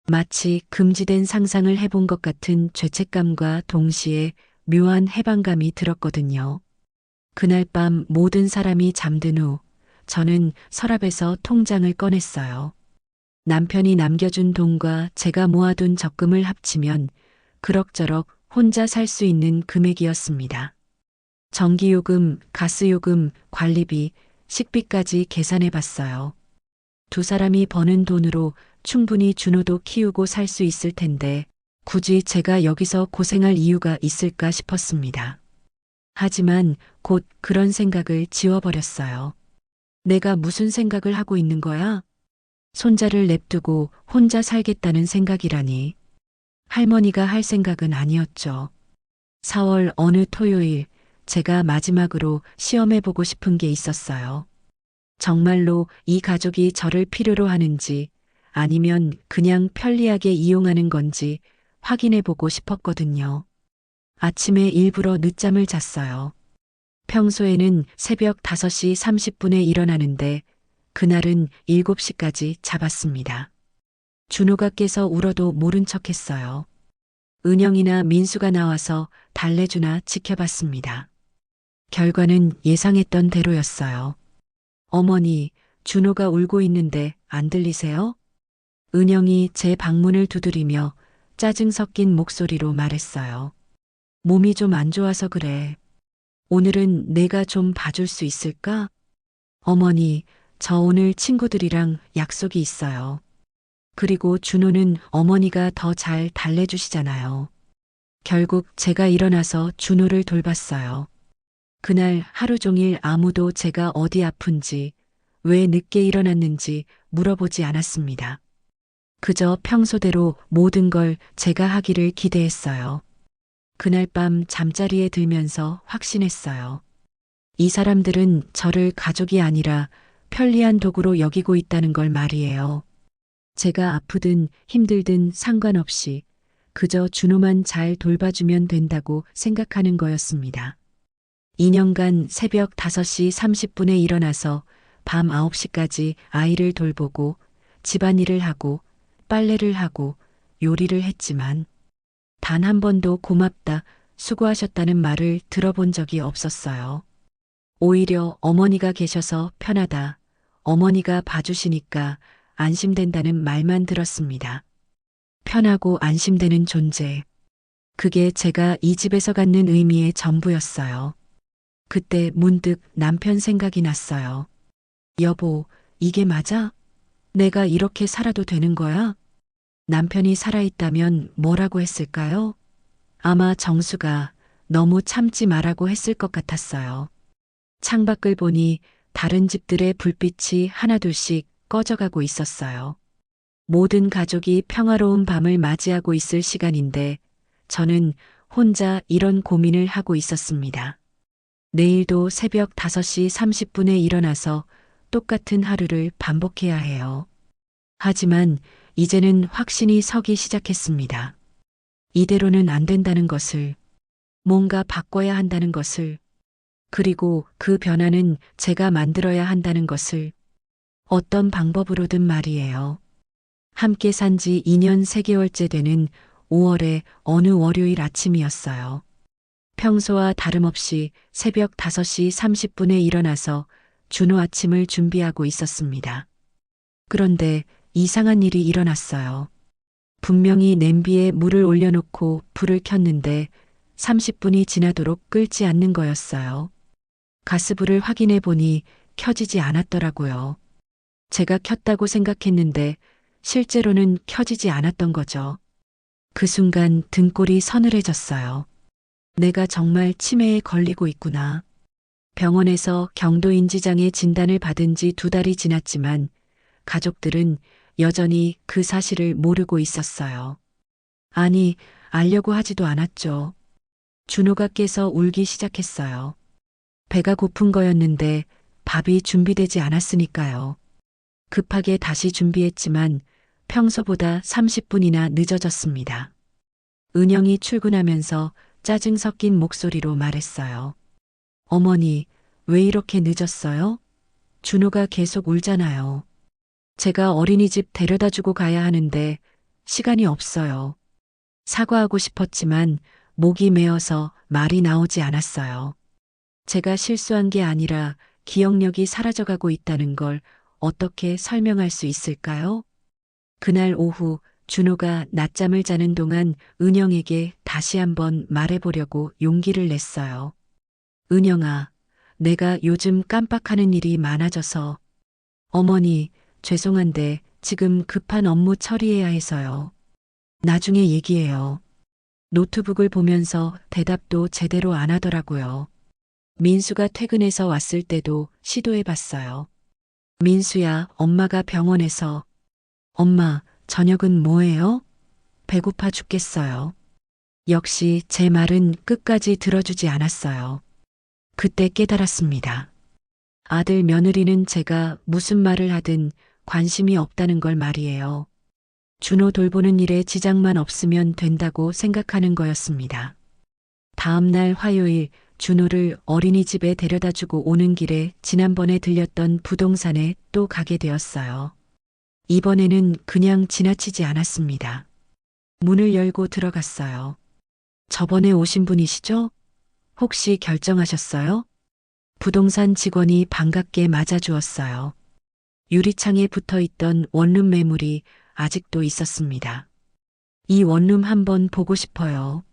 마치 금지된 상상을 해본 것 같은 죄책감과 동시에 묘한 해방감이 들었거든요. 그날 밤 모든 사람이 잠든 후 저는 서랍에서 통장을 꺼냈어요. 남편이 남겨준 돈과 제가 모아둔 적금을 합치면 그럭저럭 혼자 살 수 있는 금액이었습니다. 전기요금, 가스요금, 관리비, 식비까지 계산해 봤어요. 두 사람이 버는 돈으로 충분히 준호도 키우고 살 수 있을 텐데 굳이 제가 여기서 고생할 이유가 있을까 싶었습니다. 하지만 곧 그런 생각을 지워버렸어요. 내가 무슨 생각을 하고 있는 거야? 손자를 냅두고 혼자 살겠다는 생각이라니. 할머니가 할 생각은 아니었죠. 4월 어느 토요일 제가 마지막으로 시험해보고 싶은 게 있었어요. 정말로 이 가족이 저를 필요로 하는지 아니면 그냥 편리하게 이용하는 건지 확인해보고 싶었거든요. 아침에 일부러 늦잠을 잤어요. 평소에는 새벽 5시 30분에 일어나는데 그날은 7시까지 잡았습니다. 준호가 깨서 울어도 모른 척했어요. 은영이나 민수가 나와서 달래주나 지켜봤습니다. 결과는 예상했던 대로였어요. 어머니, 준호가 울고 있는데 안 들리세요? 은영이 제 방문을 두드리며 짜증 섞인 목소리로 말했어요. 몸이 좀 안 좋아서 그래. 오늘은 내가 좀 봐줄 수 있을까? 어머니, 저 오늘 친구들이랑 약속이 있어요. 그리고 준호는 어머니가 더 잘 달래주시잖아요. 결국 제가 일어나서 준호를 돌봤어요. 그날 하루 종일 아무도 제가 어디 아픈지, 왜 늦게 일어났는지 물어보지 않았습니다. 그저 평소대로 모든 걸 제가 하기를 기대했어요. 그날 밤 잠자리에 들면서 확신했어요. 이 사람들은 저를 가족이 아니라 편리한 도구로 여기고 있다는 걸 말이에요. 제가 아프든 힘들든 상관없이 그저 준호만 잘 돌봐주면 된다고 생각하는 거였습니다. 2년간 새벽 5시 30분에 일어나서 밤 9시까지 아이를 돌보고 집안일을 하고 빨래를 하고 요리를 했지만 단 한 번도 고맙다, 수고하셨다는 말을 들어본 적이 없었어요. 오히려 어머니가 계셔서 편하다, 어머니가 봐주시니까 안심된다는 말만 들었습니다. 편하고 안심되는 존재. 그게 제가 이 집에서 갖는 의미의 전부였어요. 그때 문득 남편 생각이 났어요. 여보, 이게 맞아? 내가 이렇게 살아도 되는 거야? 남편이 살아있다면 뭐라고 했을까요? 아마 정수가 너무 참지 말라고 했을 것 같았어요. 창밖을 보니 다른 집들의 불빛이 하나둘씩 꺼져가고 있었어요. 모든 가족이 평화로운 밤을 맞이하고 있을 시간인데 저는 혼자 이런 고민을 하고 있었습니다. 내일도 새벽 5시 30분에 일어나서 똑같은 하루를 반복해야 해요. 하지만 이제는 확신이 서기 시작했습니다. 이대로는 안 된다는 것을, 뭔가 바꿔야 한다는 것을, 그리고 그 변화는 제가 만들어야 한다는 것을, 어떤 방법으로든 말이에요. 함께 산 지 2년 3개월째 되는 5월의 어느 월요일 아침이었어요. 평소와 다름없이 새벽 5시 30분에 일어나서 준호 아침을 준비하고 있었습니다. 그런데 이상한 일이 일어났어요. 분명히 냄비에 물을 올려놓고 불을 켰는데 30분이 지나도록 끓지 않는 거였어요. 가스불을 확인해 보니 켜지지 않았더라고요. 제가 켰다고 생각했는데 실제로는 켜지지 않았던 거죠. 그 순간 등골이 서늘해졌어요. 내가 정말 치매에 걸리고 있구나. 병원에서 경도인지장애 진단을 받은 지 2달이 지났지만 가족들은 여전히 그 사실을 모르고 있었어요. 아니, 알려고 하지도 않았죠. 준호가 깨서 울기 시작했어요. 배가 고픈 거였는데 밥이 준비되지 않았으니까요. 급하게 다시 준비했지만 평소보다 30분이나 늦어졌습니다. 은영이 출근하면서 짜증 섞인 목소리로 말했어요. 어머니, 왜 이렇게 늦었어요? 준호가 계속 울잖아요. 제가 어린이집 데려다 주고 가야 하는데 시간이 없어요. 사과하고 싶었지만 목이 메어서 말이 나오지 않았어요. 제가 실수한 게 아니라 기억력이 사라져가고 있다는 걸 어떻게 설명할 수 있을까요? 그날 오후 준호가 낮잠을 자는 동안 은영에게 다시 한번 말해보려고 용기를 냈어요. 은영아, 내가 요즘 깜빡하는 일이 많아져서. 어머니, 죄송한데 지금 급한 업무 처리해야 해서요. 나중에 얘기해요. 노트북을 보면서 대답도 제대로 안 하더라고요. 민수가 퇴근해서 왔을 때도 시도해봤어요. 민수야, 엄마가 병원에서. 엄마, 저녁은 뭐예요? 배고파 죽겠어요. 역시 제 말은 끝까지 들어주지 않았어요. 그때 깨달았습니다. 아들 며느리는 제가 무슨 말을 하든 관심이 없다는 걸 말이에요. 준호 돌보는 일에 지장만 없으면 된다고 생각하는 거였습니다. 다음 날 화요일 준호를 어린이집에 데려다 주고 오는 길에 지난번에 들렸던 부동산에 또 가게 되었어요. 이번에는 그냥 지나치지 않았습니다. 문을 열고 들어갔어요. 저번에 오신 분이시죠? 혹시 결정하셨어요? 부동산 직원이 반갑게 맞아주었어요. 유리창에 붙어 있던 원룸 매물이 아직도 있었습니다. 이 원룸 한번 보고 싶어요.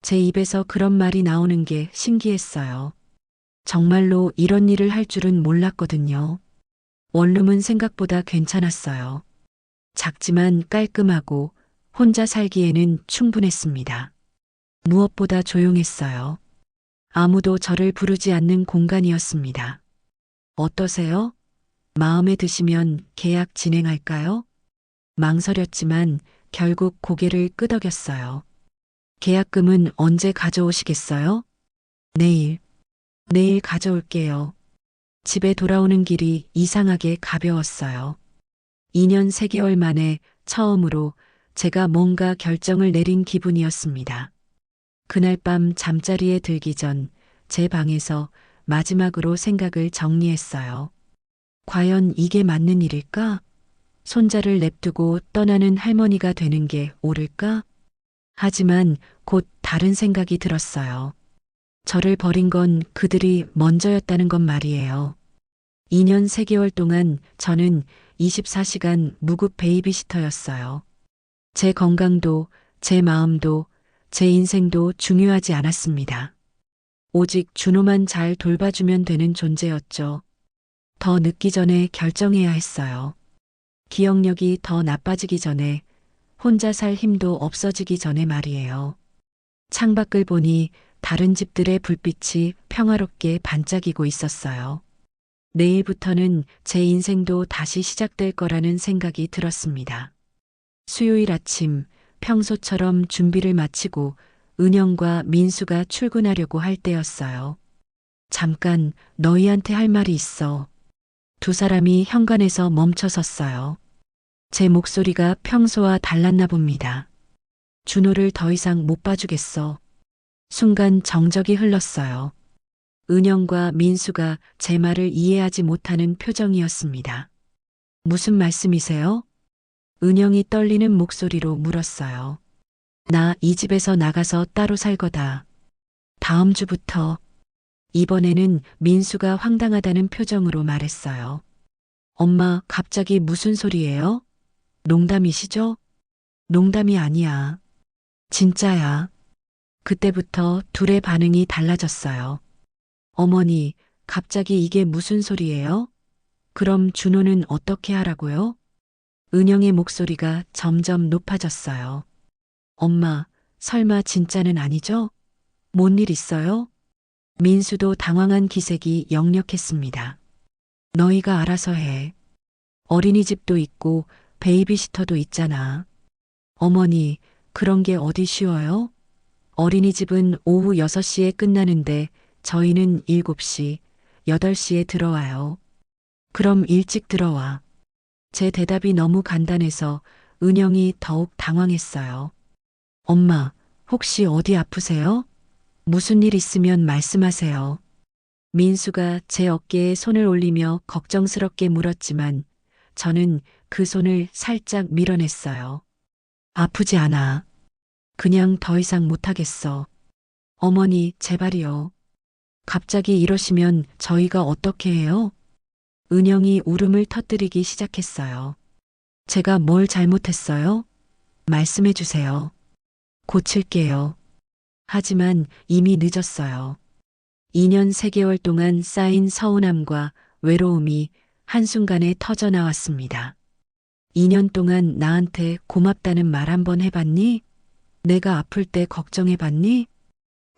제 입에서 그런 말이 나오는 게 신기했어요. 정말로 이런 일을 할 줄은 몰랐거든요. 원룸은 생각보다 괜찮았어요. 작지만 깔끔하고 혼자 살기에는 충분했습니다. 무엇보다 조용했어요. 아무도 저를 부르지 않는 공간이었습니다. 어떠세요? 마음에 드시면 계약 진행할까요? 망설였지만 결국 고개를 끄덕였어요. 계약금은 언제 가져오시겠어요? 내일. 내일 가져올게요. 집에 돌아오는 길이 이상하게 가벼웠어요. 2년 3개월 만에 처음으로 제가 뭔가 결정을 내린 기분이었습니다. 그날 밤 잠자리에 들기 전 제 방에서 마지막으로 생각을 정리했어요. 과연 이게 맞는 일일까? 손자를 냅두고 떠나는 할머니가 되는 게 옳을까? 하지만 곧 다른 생각이 들었어요. 저를 버린 건 그들이 먼저였다는 건 말이에요. 2년 3개월 동안 저는 24시간 무급 베이비시터였어요. 제 건강도, 제 마음도, 제 인생도 중요하지 않았습니다. 오직 준호만 잘 돌봐주면 되는 존재였죠. 더 늦기 전에 결정해야 했어요. 기억력이 더 나빠지기 전에, 혼자 살 힘도 없어지기 전에 말이에요. 창밖을 보니 다른 집들의 불빛이 평화롭게 반짝이고 있었어요. 내일부터는 제 인생도 다시 시작될 거라는 생각이 들었습니다. 수요일 아침 평소처럼 준비를 마치고 은영과 민수가 출근하려고 할 때였어요. 잠깐 너희한테 할 말이 있어. 두 사람이 현관에서 멈춰 섰어요. 제 목소리가 평소와 달랐나 봅니다. 준호를 더 이상 못 봐주겠어. 순간 정적이 흘렀어요. 은영과 민수가 제 말을 이해하지 못하는 표정이었습니다. 무슨 말씀이세요? 은영이 떨리는 목소리로 물었어요. 나 이 집에서 나가서 따로 살 거다. 다음 주부터. 이번에는 민수가 황당하다는 표정으로 말했어요. 엄마, 갑자기 무슨 소리예요? 농담이시죠? 농담이 아니야. 진짜야. 그때부터 둘의 반응이 달라졌어요. 어머니, 갑자기 이게 무슨 소리예요? 그럼 준호는 어떻게 하라고요? 은영의 목소리가 점점 높아졌어요. 엄마, 설마 진짜는 아니죠? 뭔 일 있어요? 민수도 당황한 기색이 역력했습니다. 너희가 알아서 해. 어린이집도 있고 베이비시터도 있잖아. 어머니, 그런 게 어디 쉬워요? 어린이집은 오후 6시에 끝나는데 저희는 7시, 8시에 들어와요. 그럼 일찍 들어와. 제 대답이 너무 간단해서 은영이 더욱 당황했어요. 엄마, 혹시 어디 아프세요? 무슨 일 있으면 말씀하세요. 민수가 제 어깨에 손을 올리며 걱정스럽게 물었지만 저는 그 손을 살짝 밀어냈어요. 아프지 않아. 그냥 더 이상 못하겠어. 어머니, 제발이요. 갑자기 이러시면 저희가 어떻게 해요? 은영이 울음을 터뜨리기 시작했어요. 제가 뭘 잘못했어요? 말씀해 주세요. 고칠게요. 하지만 이미 늦었어요. 2년 3개월 동안 쌓인 서운함과 외로움이 한순간에 터져 나왔습니다. 2년 동안 나한테 고맙다는 말 한번 해봤니? 내가 아플 때 걱정해봤니?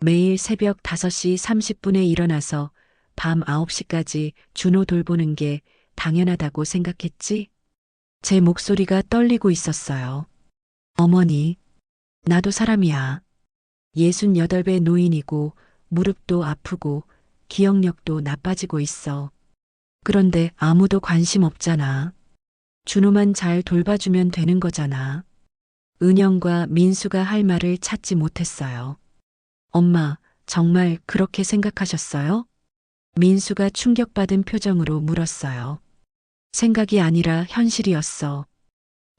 매일 새벽 5시 30분에 일어나서 밤 9시까지 준호 돌보는 게 당연하다고 생각했지? 제 목소리가 떨리고 있었어요. 어머니, 나도 사람이야. 68배 노인이고 무릎도 아프고 기억력도 나빠지고 있어. 그런데 아무도 관심 없잖아. 준호만 잘 돌봐주면 되는 거잖아. 은영과 민수가 할 말을 찾지 못했어요. 엄마, 정말 그렇게 생각하셨어요? 민수가 충격받은 표정으로 물었어요. 생각이 아니라 현실이었어.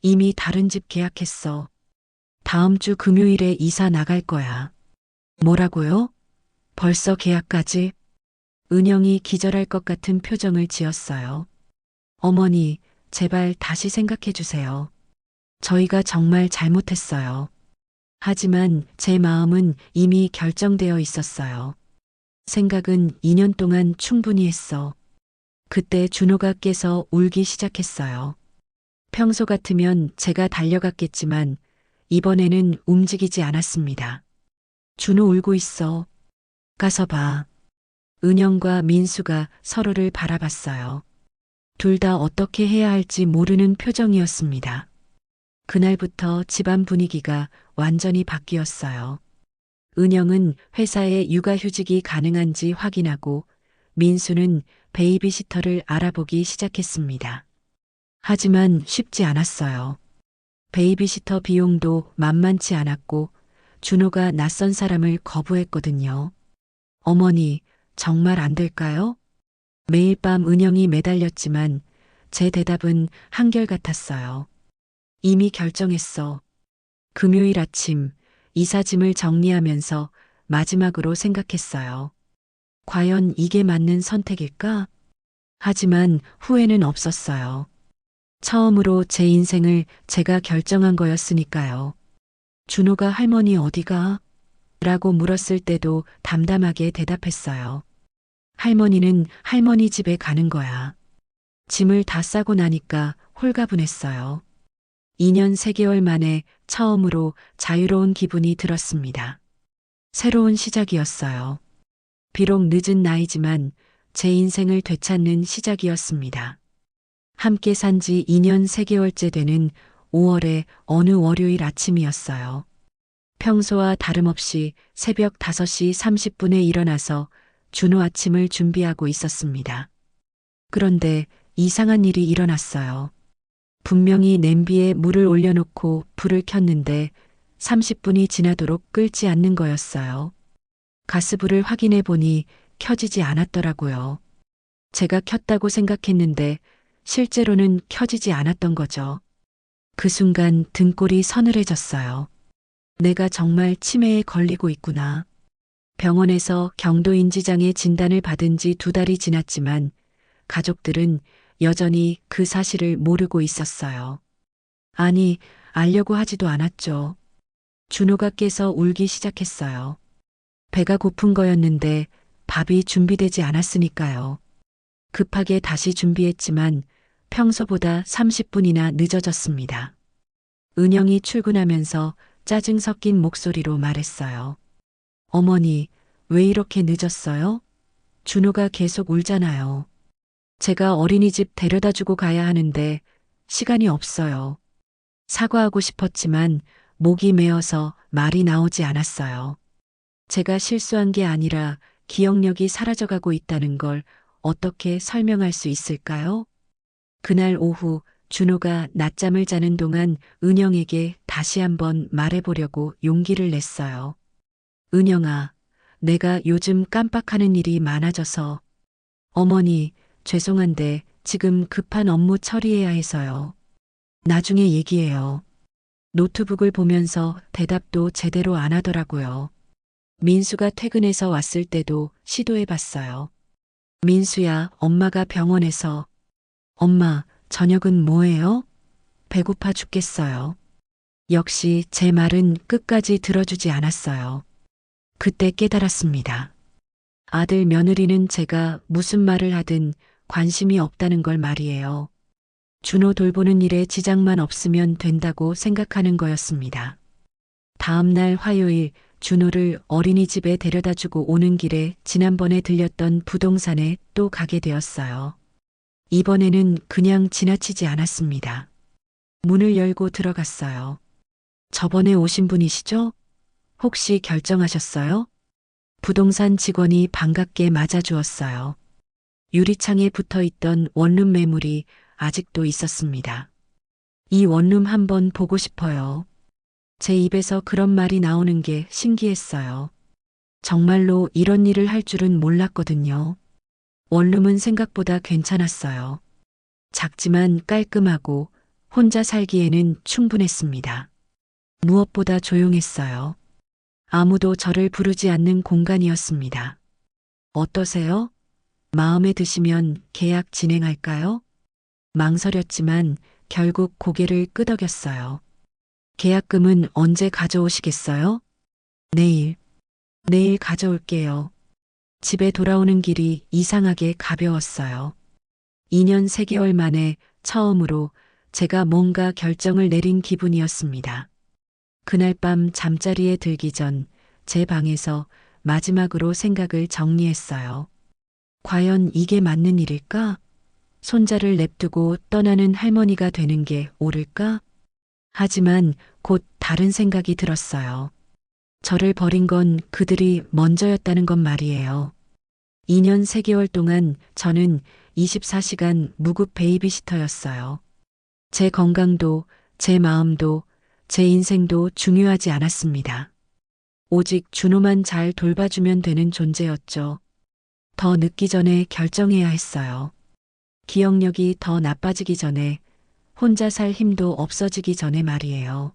이미 다른 집 계약했어. 다음 주 금요일에 이사 나갈 거야. 뭐라고요? 벌써 계약까지? 은영이 기절할 것 같은 표정을 지었어요. 어머니, 제발 다시 생각해 주세요. 저희가 정말 잘못했어요. 하지만 제 마음은 이미 결정되어 있었어요. 생각은 2년 동안 충분히 했어. 그때 준호가 깨서 울기 시작했어요. 평소 같으면 제가 달려갔겠지만 이번에는 움직이지 않았습니다. 준호 울고 있어. 가서 봐. 은영과 민수가 서로를 바라봤어요. 둘 다 어떻게 해야 할지 모르는 표정이었습니다. 그날부터 집안 분위기가 완전히 바뀌었어요. 은영은 회사에 육아휴직이 가능한지 확인하고 민수는 베이비시터를 알아보기 시작했습니다. 하지만 쉽지 않았어요. 베이비시터 비용도 만만치 않았고 준호가 낯선 사람을 거부했거든요. 어머니, 정말 안 될까요? 매일 밤 은영이 매달렸지만 제 대답은 한결같았어요. 이미 결정했어. 금요일 아침 이사짐을 정리하면서 마지막으로 생각했어요. 과연 이게 맞는 선택일까? 하지만 후회는 없었어요. 처음으로 제 인생을 제가 결정한 거였으니까요. 준호가 할머니 어디가? 라고 물었을 때도 담담하게 대답했어요. 할머니는 할머니 집에 가는 거야. 짐을 다 싸고 나니까 홀가분했어요. 2년 3개월 만에 처음으로 자유로운 기분이 들었습니다. 새로운 시작이었어요. 비록 늦은 나이지만 제 인생을 되찾는 시작이었습니다. 함께 산 지 2년 3개월째 되는 5월의 어느 월요일 아침이었어요. 평소와 다름없이 새벽 5시 30분에 일어나서 준호 아침을 준비하고 있었습니다. 그런데 이상한 일이 일어났어요. 분명히 냄비에 물을 올려놓고 불을 켰는데 30분이 지나도록 끓지 않는 거였어요. 가스불을 확인해 보니 켜지지 않았더라고요. 제가 켰다고 생각했는데 실제로는 켜지지 않았던 거죠. 그 순간 등골이 서늘해졌어요. 내가 정말 치매에 걸리고 있구나. 병원에서 경도인지장애 진단을 받은 지 2달이 지났지만 가족들은 여전히 그 사실을 모르고 있었어요. 아니, 알려고 하지도 않았죠. 준호가 깨서 울기 시작했어요. 배가 고픈 거였는데 밥이 준비되지 않았으니까요. 급하게 다시 준비했지만 평소보다 30분이나 늦어졌습니다. 은영이 출근하면서 짜증 섞인 목소리로 말했어요. 어머니, 왜 이렇게 늦었어요? 준호가 계속 울잖아요. 제가 어린이집 데려다 주고 가야 하는데 시간이 없어요. 사과하고 싶었지만 목이 메어서 말이 나오지 않았어요. 제가 실수한 게 아니라 기억력이 사라져가고 있다는 걸 어떻게 설명할 수 있을까요? 그날 오후 준호가 낮잠을 자는 동안 은영에게 다시 한번 말해보려고 용기를 냈어요. 은영아, 내가 요즘 깜빡하는 일이 많아져서. 어머니, 죄송한데 지금 급한 업무 처리해야 해서요. 나중에 얘기해요. 노트북을 보면서 대답도 제대로 안 하더라고요. 민수가 퇴근해서 왔을 때도 시도해봤어요. 민수야, 엄마가 병원에서. 엄마, 저녁은 뭐예요? 배고파 죽겠어요. 역시 제 말은 끝까지 들어주지 않았어요. 그때 깨달았습니다. 아들 며느리는 제가 무슨 말을 하든 관심이 없다는 걸 말이에요. 준호 돌보는 일에 지장만 없으면 된다고 생각하는 거였습니다. 다음 날 화요일 준호를 어린이집에 데려다 주고 오는 길에 지난번에 들렸던 부동산에 또 가게 되었어요. 이번에는 그냥 지나치지 않았습니다. 문을 열고 들어갔어요. 저번에 오신 분이시죠? 혹시 결정하셨어요? 부동산 직원이 반갑게 맞아주었어요. 유리창에 붙어 있던 원룸 매물이 아직도 있었습니다. 이 원룸 한번 보고 싶어요. 제 입에서 그런 말이 나오는 게 신기했어요. 정말로 이런 일을 할 줄은 몰랐거든요. 원룸은 생각보다 괜찮았어요. 작지만 깔끔하고 혼자 살기에는 충분했습니다. 무엇보다 조용했어요. 아무도 저를 부르지 않는 공간이었습니다. 어떠세요? 마음에 드시면 계약 진행할까요? 망설였지만 결국 고개를 끄덕였어요. 계약금은 언제 가져오시겠어요? 내일. 내일 가져올게요. 집에 돌아오는 길이 이상하게 가벼웠어요. 2년 3개월 만에 처음으로 제가 뭔가 결정을 내린 기분이었습니다. 그날 밤 잠자리에 들기 전 제 방에서 마지막으로 생각을 정리했어요. 과연 이게 맞는 일일까? 손자를 냅두고 떠나는 할머니가 되는 게 옳을까? 하지만 곧 다른 생각이 들었어요. 저를 버린 건 그들이 먼저였다는 건 말이에요. 2년 3개월 동안 저는 24시간 무급 베이비시터였어요. 제 건강도, 제 마음도, 제 인생도 중요하지 않았습니다. 오직 준호만 잘 돌봐주면 되는 존재였죠. 더 늦기 전에 결정해야 했어요. 기억력이 더 나빠지기 전에, 혼자 살 힘도 없어지기 전에 말이에요.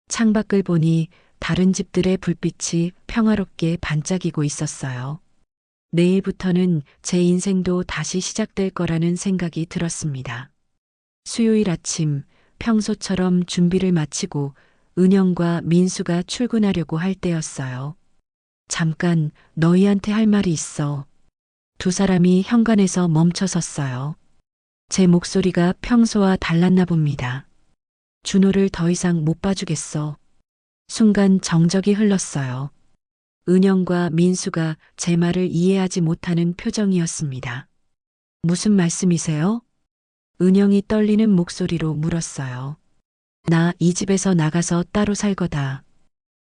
창밖을 보니 다른 집들의 불빛이 평화롭게 반짝이고 있었어요. 내일부터는 제 인생도 다시 시작될 거라는 생각이 들었습니다. 수요일 아침 평소처럼 준비를 마치고 은영과 민수가 출근하려고 할 때였어요. 잠깐 너희한테 할 말이 있어. 두 사람이 현관에서 멈춰 섰어요. 제 목소리가 평소와 달랐나 봅니다. 준호를 더 이상 못 봐주겠어. 순간 정적이 흘렀어요. 은영과 민수가 제 말을 이해하지 못하는 표정이었습니다. 무슨 말씀이세요? 은영이 떨리는 목소리로 물었어요. 나 이 집에서 나가서 따로 살 거다.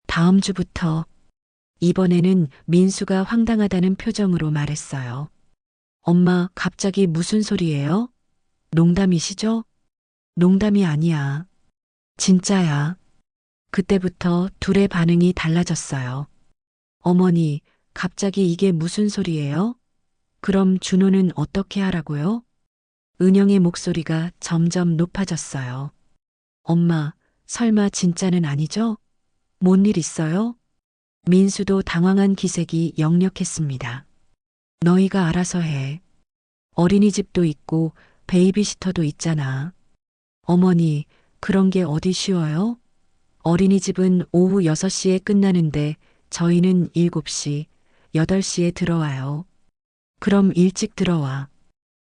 다음 주부터. 이번에는 민수가 황당하다는 표정으로 말했어요. 엄마, 갑자기 무슨 소리예요? 농담이시죠? 농담이 아니야. 진짜야. 그때부터 둘의 반응이 달라졌어요. 어머니, 갑자기 이게 무슨 소리예요? 그럼 준호는 어떻게 하라고요? 은영의 목소리가 점점 높아졌어요. 엄마, 설마 진짜는 아니죠? 뭔 일 있어요? 민수도 당황한 기색이 역력했습니다. 너희가 알아서 해. 어린이집도 있고 베이비시터도 있잖아. 어머니, 그런 게 어디 쉬워요? 어린이집은 오후 6시에 끝나는데 저희는 7시, 8시에 들어와요. 그럼 일찍 들어와.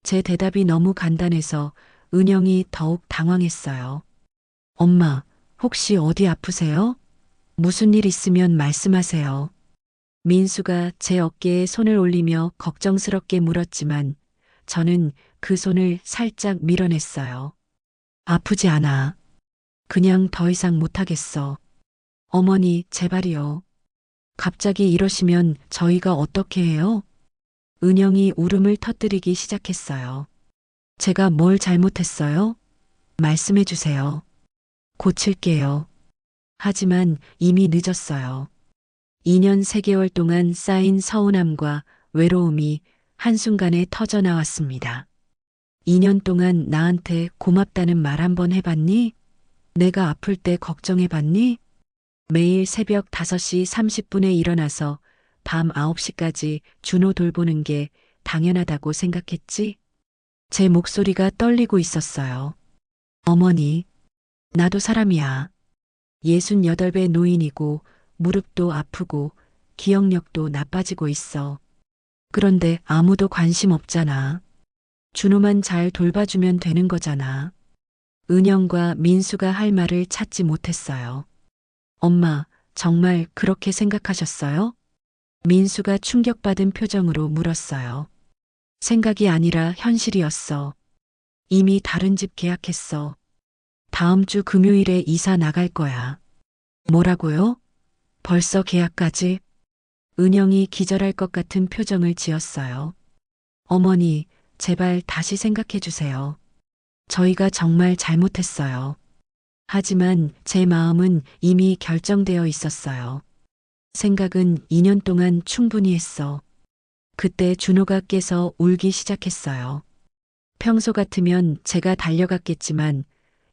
제 대답이 너무 간단해서 은영이 더욱 당황했어요. 엄마, 혹시 어디 아프세요? 무슨 일 있으면 말씀하세요. 민수가 제 어깨에 손을 올리며 걱정스럽게 물었지만 저는 그 손을 살짝 밀어냈어요. 아프지 않아. 그냥 더 이상 못하겠어. 어머니, 제발이요. 갑자기 이러시면 저희가 어떻게 해요? 은영이 울음을 터뜨리기 시작했어요. 제가 뭘 잘못했어요? 말씀해 주세요. 고칠게요. 하지만 이미 늦었어요. 2년 3개월 동안 쌓인 서운함과 외로움이 한순간에 터져 나왔습니다. 2년 동안 나한테 고맙다는 말 한번 해봤니? 내가 아플 때 걱정해봤니? 매일 새벽 5시 30분에 일어나서 밤 9시까지 준호 돌보는 게 당연하다고 생각했지? 제 목소리가 떨리고 있었어요. 어머니, 나도 사람이야. 68배 노인이고 무릎도 아프고 기억력도 나빠지고 있어. 그런데 아무도 관심 없잖아. 준호만 잘 돌봐주면 되는 거잖아. 은영과 민수가 할 말을 찾지 못했어요. 엄마, 정말 그렇게 생각하셨어요? 민수가 충격받은 표정으로 물었어요. 생각이 아니라 현실이었어. 이미 다른 집 계약했어. 다음 주 금요일에 이사 나갈 거야. 뭐라고요? 벌써 계약까지? 은영이 기절할 것 같은 표정을 지었어요. 어머니, 제발 다시 생각해 주세요. 저희가 정말 잘못했어요. 하지만 제 마음은 이미 결정되어 있었어요. 생각은 2년 동안 충분히 했어. 그때 준호가 깨서 울기 시작했어요. 평소 같으면 제가 달려갔겠지만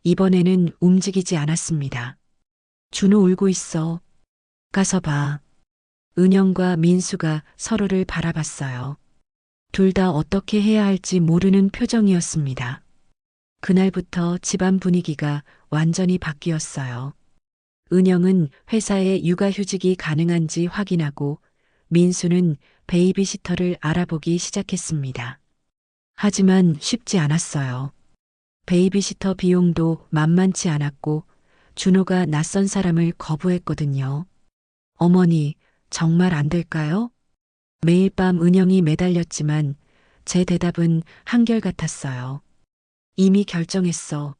이번에는 움직이지 않았습니다. 준호 울고 있어. 가서 봐. 은영과 민수가 서로를 바라봤어요. 둘 다 어떻게 해야 할지 모르는 표정이었습니다. 그날부터 집안 분위기가 완전히 바뀌었어요. 은영은 회사에 육아휴직이 가능한지 확인하고 민수는 베이비시터를 알아보기 시작했습니다. 하지만 쉽지 않았어요. 베이비시터 비용도 만만치 않았고 준호가 낯선 사람을 거부했거든요. 어머니, 정말 안 될까요? 매일 밤 은영이 매달렸지만 제 대답은 한결같았어요. 이미 결정했어.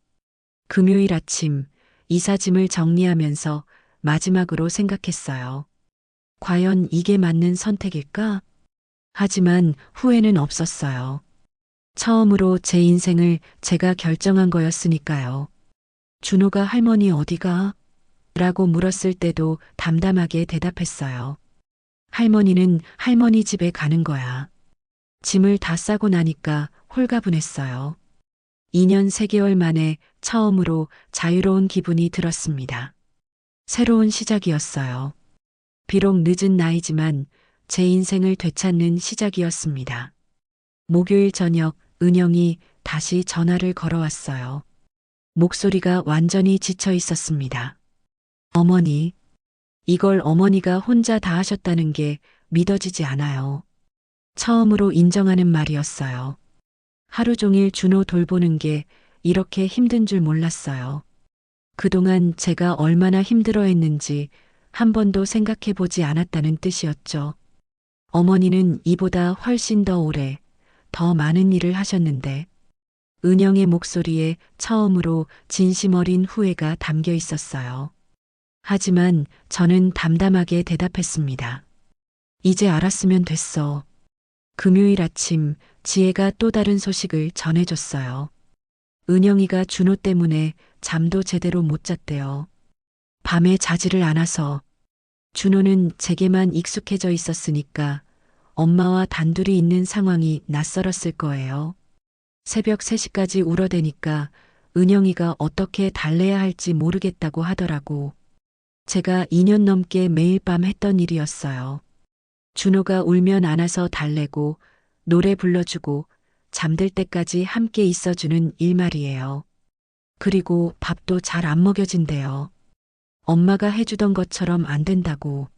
금요일 아침 이사짐을 정리하면서 마지막으로 생각했어요. 과연 이게 맞는 선택일까? 하지만 후회는 없었어요. 처음으로 제 인생을 제가 결정한 거였으니까요. 준호가 할머니 어디가? 라고 물었을 때도 담담하게 대답했어요. 할머니는 할머니 집에 가는 거야. 짐을 다 싸고 나니까 홀가분했어요. 2년 3개월 만에 처음으로 자유로운 기분이 들었습니다. 새로운 시작이었어요. 비록 늦은 나이지만 제 인생을 되찾는 시작이었습니다. 목요일 저녁 은영이 다시 전화를 걸어왔어요. 목소리가 완전히 지쳐 있었습니다. 어머니, 이걸 어머니가 혼자 다 하셨다는 게 믿어지지 않아요. 처음으로 인정하는 말이었어요. 하루 종일 준호 돌보는 게 이렇게 힘든 줄 몰랐어요. 그동안 제가 얼마나 힘들어했는지 한 번도 생각해 보지 않았다는 뜻이었죠. 어머니는 이보다 훨씬 더 오래, 더 많은 일을 하셨는데, 은영의 목소리에 처음으로 진심 어린 후회가 담겨 있었어요. 하지만 저는 담담하게 대답했습니다. 이제 알았으면 됐어. 금요일 아침 지혜가 또 다른 소식을 전해줬어요. 은영이가 준호 때문에 잠도 제대로 못 잤대요. 밤에 자지를 않아서. 준호는 제게만 익숙해져 있었으니까 엄마와 단둘이 있는 상황이 낯설었을 거예요. 새벽 3시까지 울어대니까 은영이가 어떻게 달래야 할지 모르겠다고 하더라고. 제가 2년 넘게 매일 밤 했던 일이었어요. 준호가 울면 안아서 달래고 노래 불러주고 잠들 때까지 함께 있어주는 일 말이에요. 그리고 밥도 잘 안 먹여진대요. 엄마가 해주던 것처럼 안 된다고.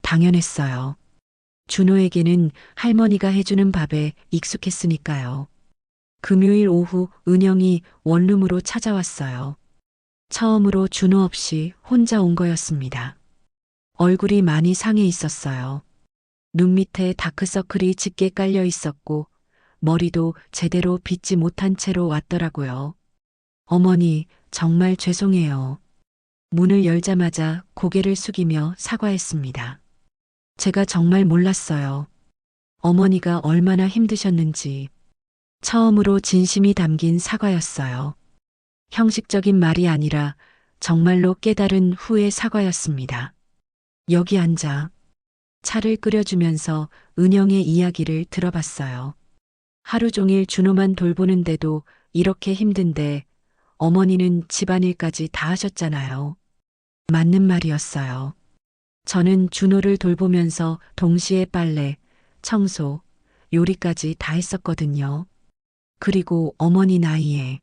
당연했어요. 준호에게는 할머니가 해주는 밥에 익숙했으니까요. 금요일 오후 은영이 원룸으로 찾아왔어요. 처음으로 준호 없이 혼자 온 거였습니다. 얼굴이 많이 상해 있었어요. 눈 밑에 다크서클이 짙게 깔려 있었고 머리도 제대로 빗지 못한 채로 왔더라고요. 어머니, 정말 죄송해요. 문을 열자마자 고개를 숙이며 사과했습니다. 제가 정말 몰랐어요. 어머니가 얼마나 힘드셨는지. 처음으로 진심이 담긴 사과였어요. 형식적인 말이 아니라 정말로 깨달은 후의 사과였습니다. 여기 앉아. 차를 끓여주면서 은영의 이야기를 들어봤어요. 하루 종일 준호만 돌보는데도 이렇게 힘든데 어머니는 집안일까지 다 하셨잖아요. 맞는 말이었어요. 저는 준호를 돌보면서 동시에 빨래, 청소, 요리까지 다 했었거든요. 그리고 어머니 나이에.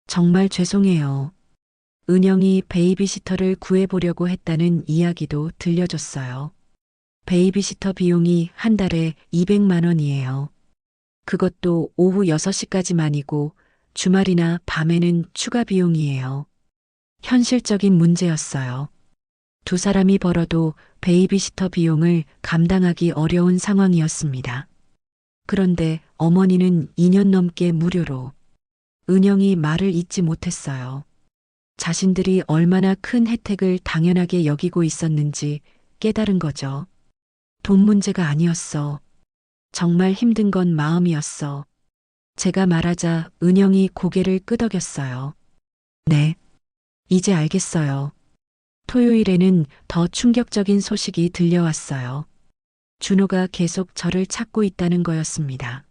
정말 죄송해요. 은영이 베이비시터를 구해보려고 했다는 이야기도 들려줬어요. 베이비시터 비용이 한 달에 200만 원이에요. 그것도 오후 6시까지만이고 주말이나 밤에는 추가 비용이에요. 현실적인 문제였어요. 두 사람이 벌어도 베이비시터 비용을 감당하기 어려운 상황이었습니다. 그런데 어머니는 2년 넘게 무료로. 은영이 말을 잇지 못했어요. 자신들이 얼마나 큰 혜택을 당연하게 여기고 있었는지 깨달은 거죠. 돈 문제가 아니었어. 정말 힘든 건 마음이었어. 제가 말하자 은영이 고개를 끄덕였어요. 네. 이제 알겠어요. 토요일에는 더 충격적인 소식이 들려왔어요. 준호가 계속 저를 찾고 있다는 거였습니다.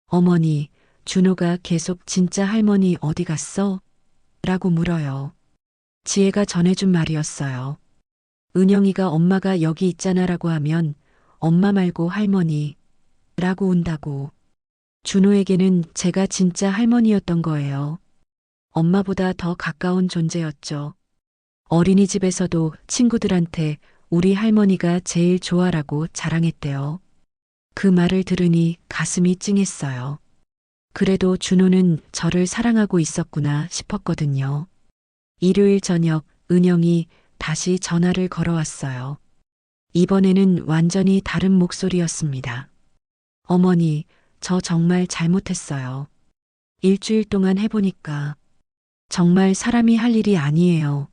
어머니, 준호가 계속 진짜 할머니 어디 갔어? 라고 물어요. 지혜가 전해준 말이었어요. 은영이가 엄마가 여기 있잖아 라고 하면 엄마 말고 할머니 라고 운다고. 준호에게는 제가 진짜 할머니였던 거예요. 엄마보다 더 가까운 존재였죠. 어린이집에서도 친구들한테 우리 할머니가 제일 좋아라고 자랑했대요. 그 말을 들으니 가슴이 찡했어요. 그래도 준호는 저를 사랑하고 있었구나 싶었거든요. 일요일 저녁 은영이 다시 전화를 걸어왔어요. 이번에는 완전히 다른 목소리였습니다. 어머니, 저 정말 잘못했어요. 일주일 동안 해보니까 정말 사람이 할 일이 아니에요.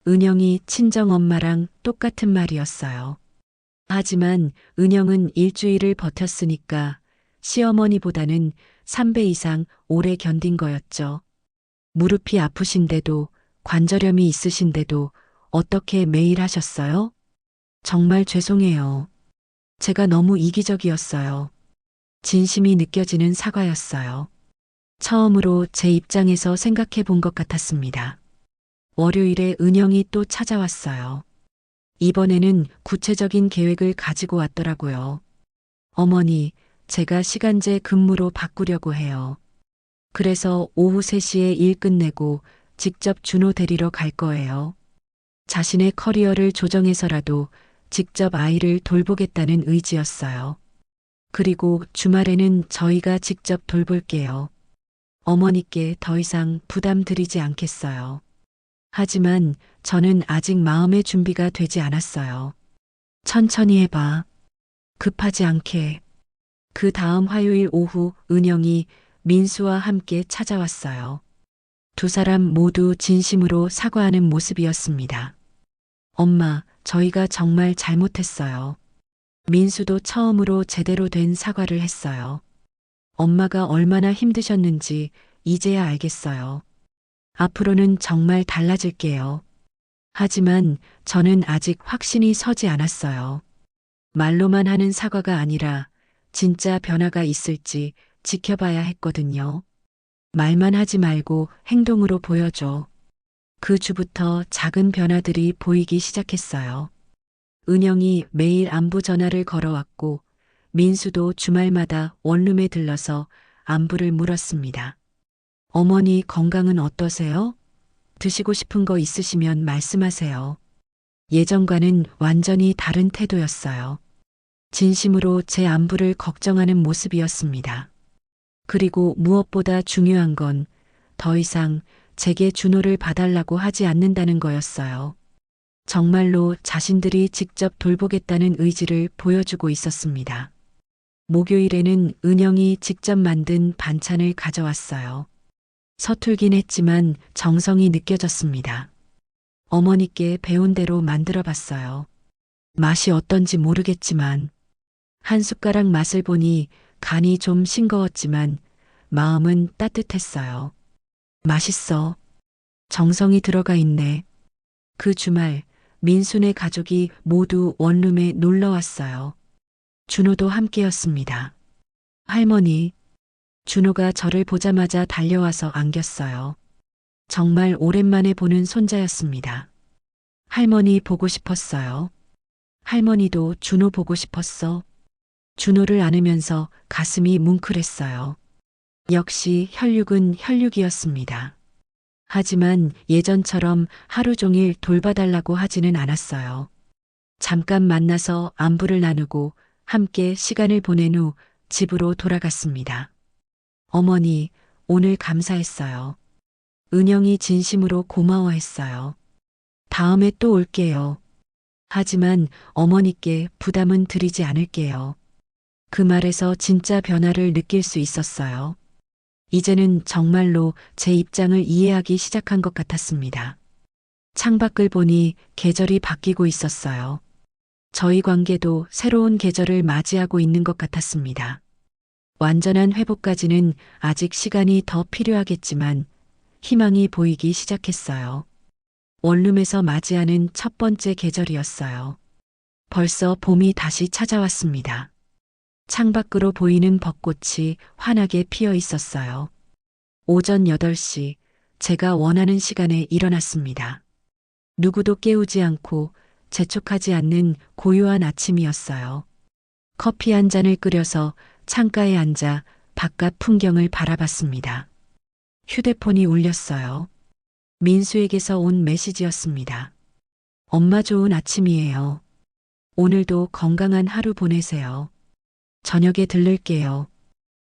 은영이 친정엄마랑 똑같은 말이었어요. 하지만 은영은 일주일을 버텼으니까 시어머니보다는 3배 이상 오래 견딘 거였죠. 무릎이 아프신데도 관절염이 있으신데도 어떻게 매일 하셨어요? 정말 죄송해요. 제가 너무 이기적이었어요. 진심이 느껴지는 사과였어요. 처음으로 제 입장에서 생각해 본 것 같았습니다. 월요일에 은영이 또 찾아왔어요. 이번에는 구체적인 계획을 가지고 왔더라고요. 어머니, 제가 시간제 근무로 바꾸려고 해요. 그래서 오후 3시에 일 끝내고 직접 준호 데리러 갈 거예요. 자신의 커리어를 조정해서라도 직접 아이를 돌보겠다는 의지였어요. 그리고 주말에는 저희가 직접 돌볼게요. 어머니께 더 이상 부담 드리지 않겠어요. 하지만 저는 아직 마음의 준비가 되지 않았어요. 천천히 해봐. 급하지 않게. 그 다음 화요일 오후 은영이 민수와 함께 찾아왔어요. 두 사람 모두 진심으로 사과하는 모습이었습니다. 엄마, 저희가 정말 잘못했어요. 민수도 처음으로 제대로 된 사과를 했어요. 엄마가 얼마나 힘드셨는지 이제야 알겠어요. 앞으로는 정말 달라질게요. 하지만 저는 아직 확신이 서지 않았어요. 말로만 하는 사과가 아니라 진짜 변화가 있을지 지켜봐야 했거든요. 말만 하지 말고 행동으로 보여줘. 그 주부터 작은 변화들이 보이기 시작했어요. 은영이 매일 안부 전화를 걸어왔고 민수도 주말마다 원룸에 들러서 안부를 물었습니다. 어머니 건강은 어떠세요? 드시고 싶은 거 있으시면 말씀하세요. 예전과는 완전히 다른 태도였어요. 진심으로 제 안부를 걱정하는 모습이었습니다. 그리고 무엇보다 중요한 건 더 이상 제게 준호를 봐달라고 하지 않는다는 거였어요. 정말로 자신들이 직접 돌보겠다는 의지를 보여주고 있었습니다. 목요일에는 은영이 직접 만든 반찬을 가져왔어요. 서툴긴 했지만 정성이 느껴졌습니다. 어머니께 배운 대로 만들어 봤어요. 맛이 어떤지 모르겠지만 한 숟가락 맛을 보니 간이 좀 싱거웠지만 마음은 따뜻했어요. 맛있어. 정성이 들어가 있네. 그 주말 민수네 가족이 모두 원룸에 놀러 왔어요. 준호도 함께였습니다. 할머니, 준호가 저를 보자마자 달려와서 안겼어요. 정말 오랜만에 보는 손자였습니다. 할머니 보고 싶었어요. 할머니도 준호 보고 싶었어. 준호를 안으면서 가슴이 뭉클했어요. 역시 혈육은 혈육이었습니다. 하지만 예전처럼 하루 종일 돌봐달라고 하지는 않았어요. 잠깐 만나서 안부를 나누고 함께 시간을 보낸 후 집으로 돌아갔습니다. 어머니, 오늘 감사했어요. 은영이 진심으로 고마워했어요. 다음에 또 올게요. 하지만 어머니께 부담은 드리지 않을게요. 그 말에서 진짜 변화를 느낄 수 있었어요. 이제는 정말로 제 입장을 이해하기 시작한 것 같았습니다. 창밖을 보니 계절이 바뀌고 있었어요. 저희 관계도 새로운 계절을 맞이하고 있는 것 같았습니다. 완전한 회복까지는 아직 시간이 더 필요하겠지만 희망이 보이기 시작했어요. 원룸에서 맞이하는 첫 번째 계절이었어요. 벌써 봄이 다시 찾아왔습니다. 창밖으로 보이는 벚꽃이 환하게 피어 있었어요. 오전 8시 제가 원하는 시간에 일어났습니다. 누구도 깨우지 않고 재촉하지 않는 고요한 아침이었어요. 커피 한 잔을 끓여서 창가에 앉아 바깥 풍경을 바라봤습니다. 휴대폰이 울렸어요. 민수에게서 온 메시지였습니다. 엄마 좋은 아침이에요. 오늘도 건강한 하루 보내세요. 저녁에 들를게요.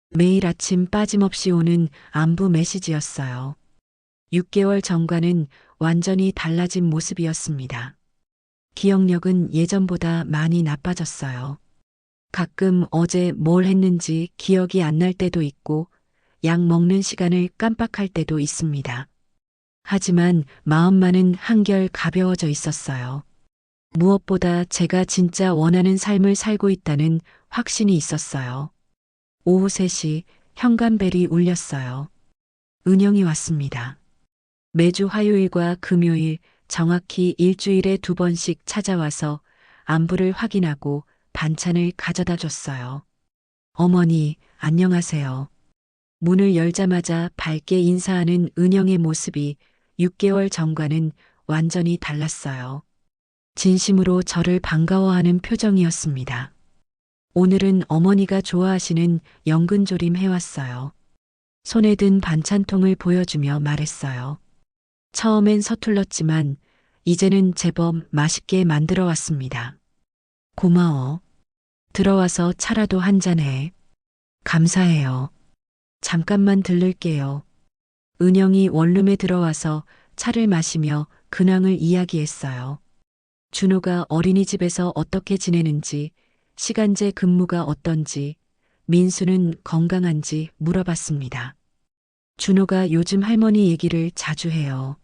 매일 아침 빠짐없이 오는 안부 메시지였어요. 6개월 전과는 완전히 달라진 모습이었습니다. 기억력은 예전보다 많이 나빠졌어요. 가끔 어제 뭘 했는지 기억이 안 날 때도 있고 약 먹는 시간을 깜빡할 때도 있습니다. 하지만 마음만은 한결 가벼워져 있었어요. 무엇보다 제가 진짜 원하는 삶을 살고 있다는 확신이 있었어요. 오후 3시 현관벨이 울렸어요. 은영이 왔습니다. 매주 화요일과 금요일 정확히 일주일에 2번씩 찾아와서 안부를 확인하고 반찬을 가져다 줬어요. 어머니, 안녕하세요. 문을 열자마자 밝게 인사하는 은영의 모습이 6개월 전과는 완전히 달랐어요. 진심으로 저를 반가워하는 표정이었습니다. 오늘은 어머니가 좋아하시는 연근조림 해왔어요. 손에 든 반찬통을 보여주며 말했어요. 처음엔 서툴렀지만 이제는 제법 맛있게 만들어 왔습니다. 고마워. 들어와서 차라도 한 잔해. 감사해요. 잠깐만 들를게요. 은영이 원룸에 들어와서 차를 마시며 근황을 이야기했어요. 준호가 어린이집에서 어떻게 지내는지, 시간제 근무가 어떤지, 민수는 건강한지 물어봤습니다. 준호가 요즘 할머니 얘기를 자주 해요.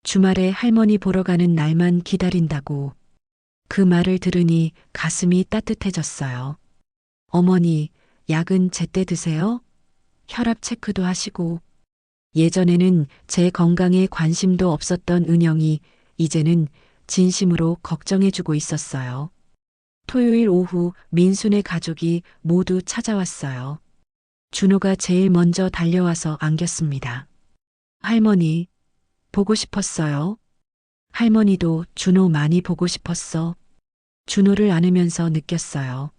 주말에 할머니 보러 가는 날만 기다린다고. 그 말을 들으니 가슴이 따뜻해졌어요. 어머니, 약은 제때 드세요? 혈압 체크도 하시고. 예전에는 제 건강에 관심도 없었던 은영이 이제는 진심으로 걱정해주고 있었어요. 토요일 오후 민수네 가족이 모두 찾아왔어요. 준호가 제일 먼저 달려와서 안겼습니다. 할머니, 보고 싶었어요. 할머니도 준호 많이 보고 싶었어. 준호를 안으면서 느꼈어요.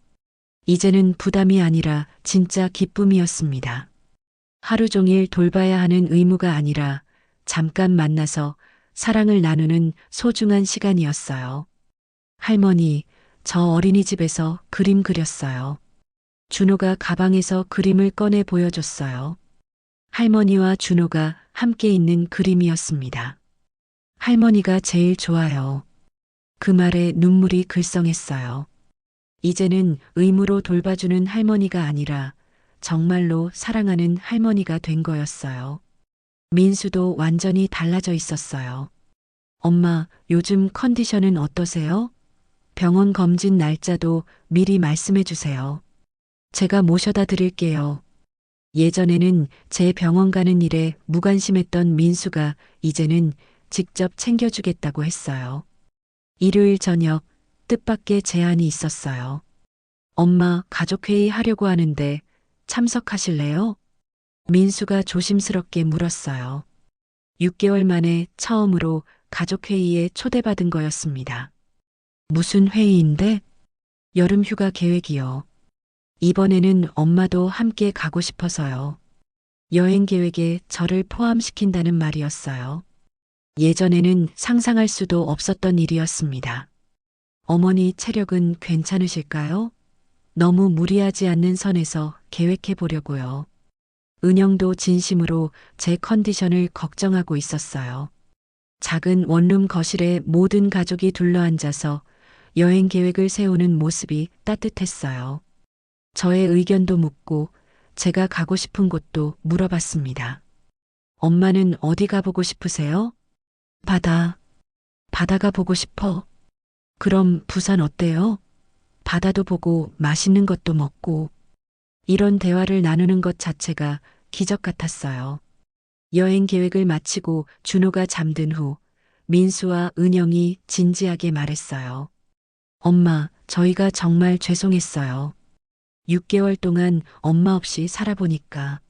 이제는 부담이 아니라 진짜 기쁨이었습니다. 하루 종일 돌봐야 하는 의무가 아니라 잠깐 만나서 사랑을 나누는 소중한 시간이었어요. 할머니, 저 어린이집에서 그림 그렸어요. 준호가 가방에서 그림을 꺼내 보여줬어요. 할머니와 준호가 함께 있는 그림이었습니다. 할머니가 제일 좋아요. 그 말에 눈물이 글썽했어요. 이제는 의무로 돌봐주는 할머니가 아니라 정말로 사랑하는 할머니가 된 거였어요. 민수도 완전히 달라져 있었어요. 엄마, 요즘 컨디션은 어떠세요? 병원 검진 날짜도 미리 말씀해 주세요. 제가 모셔다 드릴게요. 예전에는 제 병원 가는 일에 무관심했던 민수가 이제는 직접 챙겨주겠다고 했어요. 일요일 저녁 뜻밖의 제안이 있었어요. 엄마, 가족회의 하려고 하는데 참석하실래요? 민수가 조심스럽게 물었어요. 6개월 만에 처음으로 가족회의에 초대받은 거였습니다. 무슨 회의인데? 여름 휴가 계획이요. 이번에는 엄마도 함께 가고 싶어서요. 여행 계획에 저를 포함시킨다는 말이었어요. 예전에는 상상할 수도 없었던 일이었습니다. 어머니 체력은 괜찮으실까요? 너무 무리하지 않는 선에서 계획해 보려고요. 은영도 진심으로 제 컨디션을 걱정하고 있었어요. 작은 원룸 거실에 모든 가족이 둘러앉아서 여행 계획을 세우는 모습이 따뜻했어요. 저의 의견도 묻고 제가 가고 싶은 곳도 물어봤습니다. 엄마는 어디 가보고 싶으세요? 바다가 보고 싶어. 그럼 부산 어때요? 바다도 보고 맛있는 것도 먹고. 이런 대화를 나누는 것 자체가 기적 같았어요. 여행 계획을 마치고 준호가 잠든 후 민수와 은영이 진지하게 말했어요. 엄마, 저희가 정말 죄송했어요. 6개월 동안 엄마 없이 살아보니까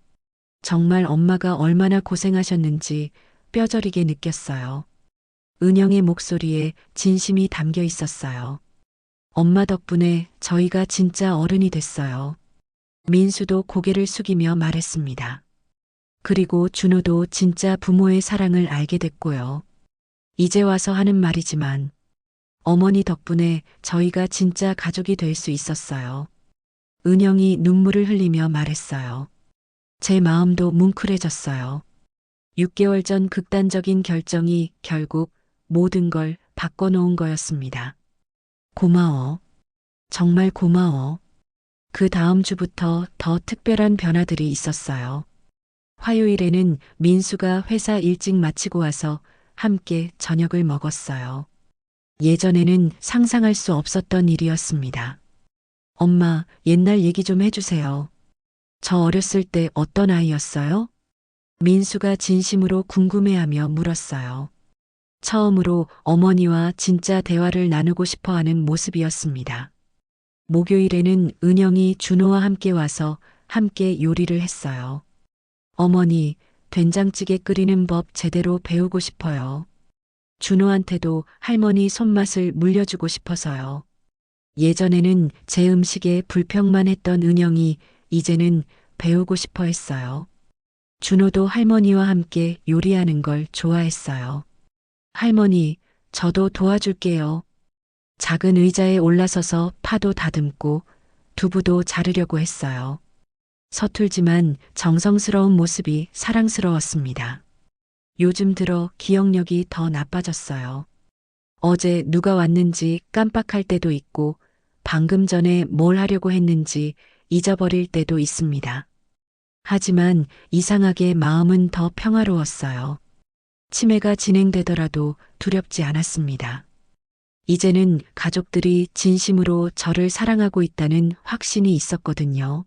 정말 엄마가 얼마나 고생하셨는지 뼈저리게 느꼈어요. 은영의 목소리에 진심이 담겨 있었어요. 엄마 덕분에 저희가 진짜 어른이 됐어요. 민수도 고개를 숙이며 말했습니다. 그리고 준호도 진짜 부모의 사랑을 알게 됐고요. 이제 와서 하는 말이지만 어머니 덕분에 저희가 진짜 가족이 될 수 있었어요. 은영이 눈물을 흘리며 말했어요. 제 마음도 뭉클해졌어요. 6개월 전 극단적인 결정이 결국 모든 걸 바꿔놓은 거였습니다. 고마워. 정말 고마워. 그 다음 주부터 더 특별한 변화들이 있었어요. 화요일에는 민수가 회사 일찍 마치고 와서 함께 저녁을 먹었어요. 예전에는 상상할 수 없었던 일이었습니다. 엄마, 옛날 얘기 좀 해주세요. 저 어렸을 때 어떤 아이였어요? 민수가 진심으로 궁금해하며 물었어요. 처음으로 어머니와 진짜 대화를 나누고 싶어 하는 모습이었습니다. 목요일에는 은영이 준호와 함께 와서 함께 요리를 했어요. 어머니, 된장찌개 끓이는 법 제대로 배우고 싶어요. 준호한테도 할머니 손맛을 물려주고 싶어서요. 예전에는 제 음식에 불평만 했던 은영이 이제는 배우고 싶어 했어요. 준호도 할머니와 함께 요리하는 걸 좋아했어요. 할머니, 저도 도와줄게요. 작은 의자에 올라서서 파도 다듬고 두부도 자르려고 했어요. 서툴지만 정성스러운 모습이 사랑스러웠습니다. 요즘 들어 기억력이 더 나빠졌어요. 어제 누가 왔는지 깜빡할 때도 있고 방금 전에 뭘 하려고 했는지 잊어버릴 때도 있습니다. 하지만 이상하게 마음은 더 평화로웠어요. 치매가 진행되더라도 두렵지 않았습니다. 이제는 가족들이 진심으로 저를 사랑하고 있다는 확신이 있었거든요.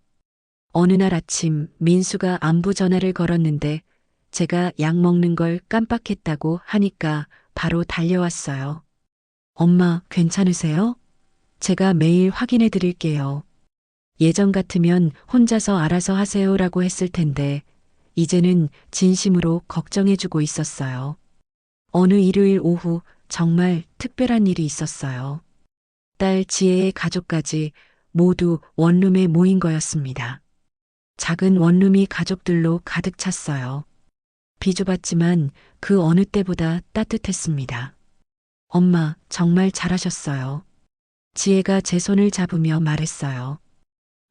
어느 날 아침 민수가 안부 전화를 걸었는데 제가 약 먹는 걸 깜빡했다고 하니까 바로 달려왔어요. 엄마, 괜찮으세요? 제가 매일 확인해 드릴게요. 예전 같으면 혼자서 알아서 하세요라고 했을 텐데 이제는 진심으로 걱정해주고 있었어요. 어느 일요일 오후 정말 특별한 일이 있었어요. 딸 지혜의 가족까지 모두 원룸에 모인 거였습니다. 작은 원룸이 가족들로 가득 찼어요. 비좁았지만 그 어느 때보다 따뜻했습니다. 엄마, 정말 잘하셨어요. 지혜가 제 손을 잡으며 말했어요.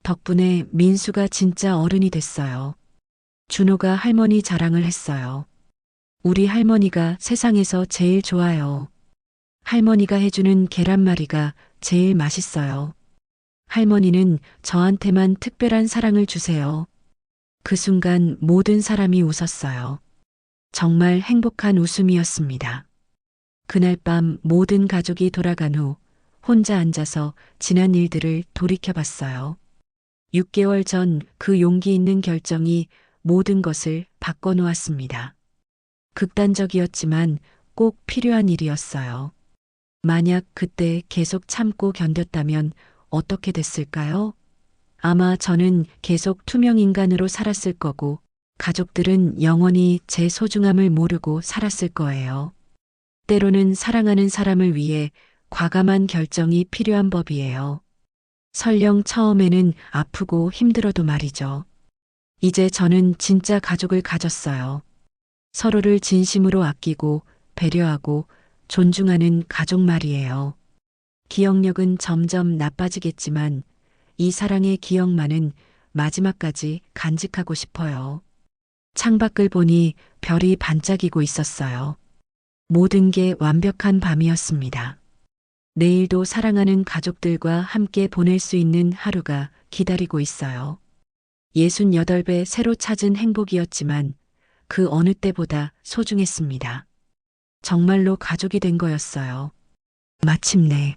덕분에 민수가 진짜 어른이 됐어요. 준호가 할머니 자랑을 했어요. 우리 할머니가 세상에서 제일 좋아요. 할머니가 해주는 계란말이가 제일 맛있어요. 할머니는 저한테만 특별한 사랑을 주세요. 그 순간 모든 사람이 웃었어요. 정말 행복한 웃음이었습니다. 그날 밤 모든 가족이 돌아간 후 혼자 앉아서 지난 일들을 돌이켜봤어요. 6개월 전 그 용기 있는 결정이 모든 것을 바꿔놓았습니다. 극단적이었지만 꼭 필요한 일이었어요. 만약 그때 계속 참고 견뎠다면 어떻게 됐을까요? 아마 저는 계속 투명 인간으로 살았을 거고, 가족들은 영원히 제 소중함을 모르고 살았을 거예요. 때로는 사랑하는 사람을 위해 과감한 결정이 필요한 법이에요. 설령 처음에는 아프고 힘들어도 말이죠. 이제 저는 진짜 가족을 가졌어요. 서로를 진심으로 아끼고 배려하고 존중하는 가족 말이에요. 기억력은 점점 나빠지겠지만 이 사랑의 기억만은 마지막까지 간직하고 싶어요. 창밖을 보니 별이 반짝이고 있었어요. 모든 게 완벽한 밤이었습니다. 내일도 사랑하는 가족들과 함께 보낼 수 있는 하루가 기다리고 있어요. 68배 새로 찾은 행복이었지만 그 어느 때보다 소중했습니다. 정말로 가족이 된 거였어요. 마침내